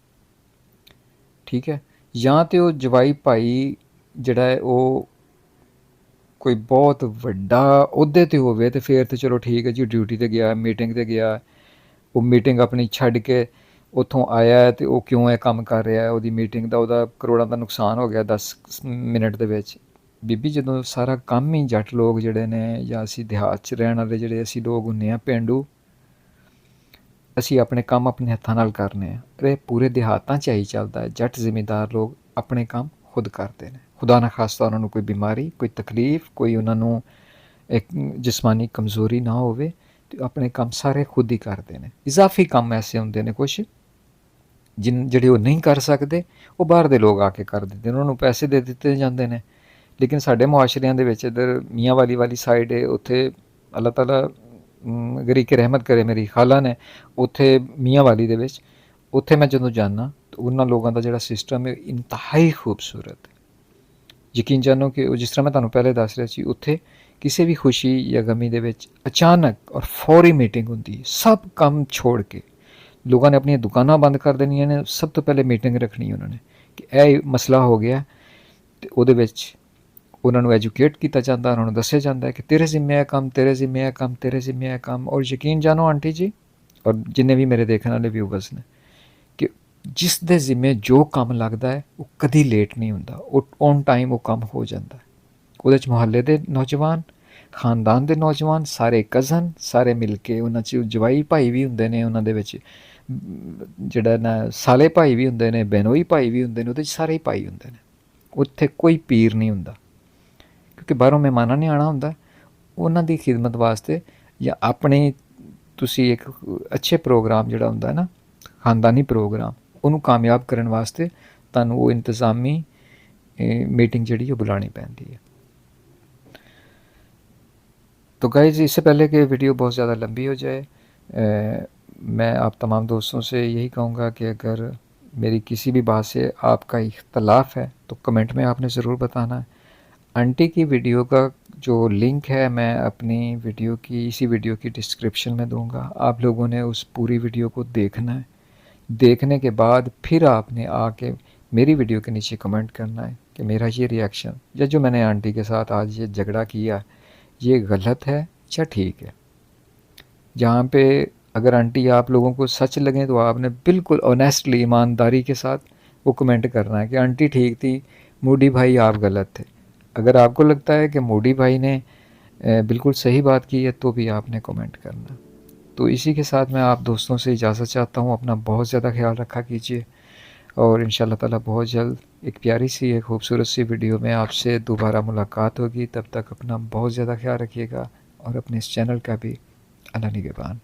ਠੀਕ ਹੈ। ਜਾਂ ਤਾਂ ਉਹ ਜਵਾਈ ਭਾਈ ਜਿਹੜਾ ਹੈ ਉਹ ਕੋਈ ਬਹੁਤ ਵੱਡਾ ਅਹੁਦੇ 'ਤੇ ਹੋਵੇ ਤਾਂ ਫਿਰ ਤਾਂ ਚਲੋ ਠੀਕ ਹੈ ਜੀ, ਡਿਊਟੀ 'ਤੇ ਗਿਆ, ਮੀਟਿੰਗ 'ਤੇ ਗਿਆ, ਉਹ ਮੀਟਿੰਗ ਆਪਣੀ ਛੱਡ ਕੇ ਉੱਥੋਂ ਆਇਆ ਤੇ ਉਹ ਕਿਉਂ ਇਹ ਕੰਮ ਕਰ ਰਿਹਾ, ਉਹਦੀ ਮੀਟਿੰਗ ਦਾ ਉਹਦਾ ਕਰੋੜਾਂ ਦਾ ਨੁਕਸਾਨ ਹੋ ਗਿਆ 10 ਮਿੰਟ ਦੇ ਵਿੱਚ। ਬੀਬੀ ਜਦੋਂ ਸਾਰਾ ਕੰਮ ਹੀ ਜੱਟ ਲੋਕ ਜਿਹੜੇ ਨੇ ਜਾਂ ਅਸੀਂ ਦਿਹਾਤ 'ਚ ਰਹਿਣ ਵਾਲੇ ਜਿਹੜੇ ਅਸੀਂ ਲੋਕ ਹੁੰਦੇ ਹਾਂ ਪੇਂਡੂ, ਅਸੀਂ ਆਪਣੇ ਕੰਮ ਆਪਣੇ ਹੱਥਾਂ ਨਾਲ ਕਰਨੇ ਆ। ਇਹ ਪੂਰੇ ਦਿਹਾਤਾਂ 'ਚ ਹੀ ਚੱਲਦਾ ਹੈ, ਜੱਟ ਜ਼ਿਮੀਂਦਾਰ ਲੋਕ ਆਪਣੇ ਕੰਮ ਖੁਦ ਕਰਦੇ ਨੇ। ਖੁਦਾ ਨਾ ਖਾਸਤਾ ਉਹਨਾਂ ਨੂੰ ਕੋਈ ਬਿਮਾਰੀ ਕੋਈ ਤਕਲੀਫ ਕੋਈ ਉਹਨਾਂ ਨੂੰ ਇੱਕ ਜਿਸਮਾਨੀ ਕਮਜ਼ੋਰੀ ਨਾ ਹੋਵੇ ਤੇ ਆਪਣੇ ਕੰਮ ਸਾਰੇ ਖੁਦ ਹੀ ਕਰਦੇ ਨੇ। ਇਜ਼ਾਫੀ ਕੰਮ ਐਸੇ ਹੁੰਦੇ ਨੇ ਕੁਛ ਜਿਹੜੇ ਉਹ ਨਹੀਂ ਕਰ ਸਕਦੇ, ਉਹ ਬਾਹਰ ਦੇ ਲੋਕ ਆ ਕੇ ਕਰ ਦਿੰਦੇ ਨੇ, ਉਹਨਾਂ ਨੂੰ ਪੈਸੇ ਦੇ ਦਿੱਤੇ ਜਾਂਦੇ ਨੇ। ਲੇਕਿਨ ਸਾਡੇ ਮੁਆਸ਼ਰਿਆਂ ਦੇ ਵਿੱਚ ਇੱਧਰ ਮੀਆਂ ਵਾਲੀ ਸਾਈਡ ਹੈ, ਉੱਥੇ ਅੱਲਾਹ ਤਾਲਾ ਗਰੀ ਕੇ ਰਹਿਮਤ ਕਰੇ, ਮੇਰੀ ਖਾਲਾ ਨੇ ਉੱਥੇ ਮੀਆਂ ਵਾਲੀ ਦੇ ਵਿੱਚ, ਉੱਥੇ ਮੈਂ ਜਦੋਂ ਜਾਂਦਾ ਤਾਂ ਉਹਨਾਂ ਲੋਕਾਂ ਦਾ ਜਿਹੜਾ ਸਿਸਟਮ ਹੈ ਇੰਤਹਾਈ ਖੂਬਸੂਰਤ ਹੈ। ਯਕੀਨ ਜਾਣੋ ਕਿ ਉਹ ਜਿਸ ਤਰ੍ਹਾਂ ਮੈਂ ਤੁਹਾਨੂੰ ਪਹਿਲੇ ਦੱਸ ਰਿਹਾ ਸੀ, ਉੱਥੇ ਕਿਸੇ ਵੀ ਖੁਸ਼ੀ ਜਾਂ ਗਮੀ ਦੇ ਵਿੱਚ ਅਚਾਨਕ ਔਰ ਫੌਰੀ ਮੀਟਿੰਗ ਹੁੰਦੀ ਹੈ। ਸਭ ਕੰਮ ਛੋੜ ਕੇ ਲੋਕਾਂ ਨੇ ਆਪਣੀਆਂ ਦੁਕਾਨਾਂ ਬੰਦ ਕਰ ਦੇਣੀਆਂ ਨੇ, ਸਭ ਤੋਂ ਪਹਿਲੇ ਮੀਟਿੰਗ ਰੱਖਣੀ ਉਹਨਾਂ ਨੇ ਕਿ ਇਹ ਮਸਲਾ ਹੋ ਗਿਆ, ਅਤੇ ਉਹਦੇ ਵਿੱਚ ਉਹਨਾਂ ਨੂੰ ਐਜੂਕੇਟ ਕੀਤਾ ਜਾਂਦਾ, ਉਹਨਾਂ ਨੂੰ ਦੱਸਿਆ ਜਾਂਦਾ ਕਿ ਤੇਰੇ ਜ਼ਿੰਮੇ ਹੈ ਕੰਮ, ਤੇਰੇ ਜ਼ਿੰਮੇ ਹੈ ਕੰਮ, ਤੇਰੇ ਜ਼ਿੰਮੇ ਹੈ ਕੰਮ। ਔਰ ਯਕੀਨ ਜਾਣੋ ਆਂਟੀ ਜੀ ਔਰ ਜਿੰਨੇ ਵੀ ਮੇਰੇ ਦੇਖਣ ਵਾਲੇ ਵਿਊਵਰਸ ਨੇ ਕਿ ਜਿਸ ਦੇ ਜ਼ਿੰਮੇ ਜੋ ਕੰਮ ਲੱਗਦਾ ਹੈ ਉਹ ਕਦੀ ਲੇਟ ਨਹੀਂ ਹੁੰਦਾ, ਉਹ ਔਨ ਟਾਈਮ ਉਹ ਕੰਮ ਹੋ ਜਾਂਦਾ। ਉਹਦੇ 'ਚ ਮੁਹੱਲੇ ਦੇ ਨੌਜਵਾਨ, ਖਾਨਦਾਨ ਦੇ ਨੌਜਵਾਨ, ਸਾਰੇ ਕਜ਼ਨ ਸਾਰੇ ਮਿਲ ਕੇ, ਉਹਨਾਂ 'ਚ ਜਵਾਈ ਭਾਈ ਵੀ ਹੁੰਦੇ ਨੇ, ਉਹਨਾਂ ਦੇ ਵਿੱਚ ਜਿਹੜਾ ਨਾ ਸਾਲੇ ਭਾਈ ਵੀ ਹੁੰਦੇ ਨੇ, ਬਹਿਨੋਈ ਭਾਈ ਵੀ ਹੁੰਦੇ ਨੇ, ਉਹਦੇ 'ਚ ਸਾਰੇ ਹੀ ਭਾਈ ਹੁੰਦੇ ਨੇ। ਉੱਥੇ ਕੋਈ ਪੀਰ ਨਹੀਂ ਹੁੰਦਾ, ਕਿਉਂਕਿ ਬਾਹਰੋਂ ਮਹਿਮਾਨਾਂ ਨੇ ਆਉਣਾ ਹੁੰਦਾ, ਉਹਨਾਂ ਦੀ ਖਿਦਮਤ ਵਾਸਤੇ ਜਾਂ ਆਪਣੇ ਤੁਸੀਂ ਇੱਕ ਅੱਛੇ ਪ੍ਰੋਗਰਾਮ ਜਿਹੜਾ ਹੁੰਦਾ ਨਾ ਖਾਨਦਾਨੀ ਪ੍ਰੋਗਰਾਮ, ਉਹਨੂੰ ਕਾਮਯਾਬ ਕਰਨ ਵਾਸਤੇ ਤੁਹਾਨੂੰ ਉਹ ਇੰਤਜ਼ਾਮੀ मीटिंग ਜਿਹੜੀ ਉਹ बुलानी पैंदी है। तो गाइज़ इससे पहले कि वीडियो बहुत ज़्यादा लंबी हो जाए, मैं आप तमाम दोस्तों से यही कहूँगा कि अगर मेरी किसी भी बात से आपका इख्तलाफ है तो कमेंट में आपने ज़रूर बताना है। आंटी की वीडियो का जो लिंक है मैं अपनी वीडियो की इसी वीडियो की डिस्क्रिप्शन में दूँगा। आप लोगों ने उस पूरी वीडियो को देखना है, देखने के बाद फिर आपने आके मेरी वीडियो के नीचे कमेंट करना है कि मेरा ये रिएक्शन या जो मैंने आंटी के साथ आज ये झगड़ा किया ये गलत है या ठीक है। जहाँ पे अगर आंटी आप लोगों को सच लगे तो आपने बिल्कुल ऑनेस्टली ईमानदारी के साथ वो कमेंट करना है कि आंटी ठीक थी, मूडी भाई आप गलत थे। अगर आपको लगता है कि मूडी भाई ने बिल्कुल सही बात की है तो भी आपने कमेंट करना। तो इसी के साथ मैं आप दोस्तों से इजाज़त चाहता हूँ। अपना बहुत ज़्यादा ख्याल रखा कीजिए और इंशाल्लाह ताला बहुत जल्द एक प्यारी सी एक खूबसूरत सी वीडियो में आपसे दोबारा मुलाकात होगी। तब तक अपना बहुत ज़्यादा ख्याल रखिएगा और अपने इस चैनल का भी अल्लाह निगहबान।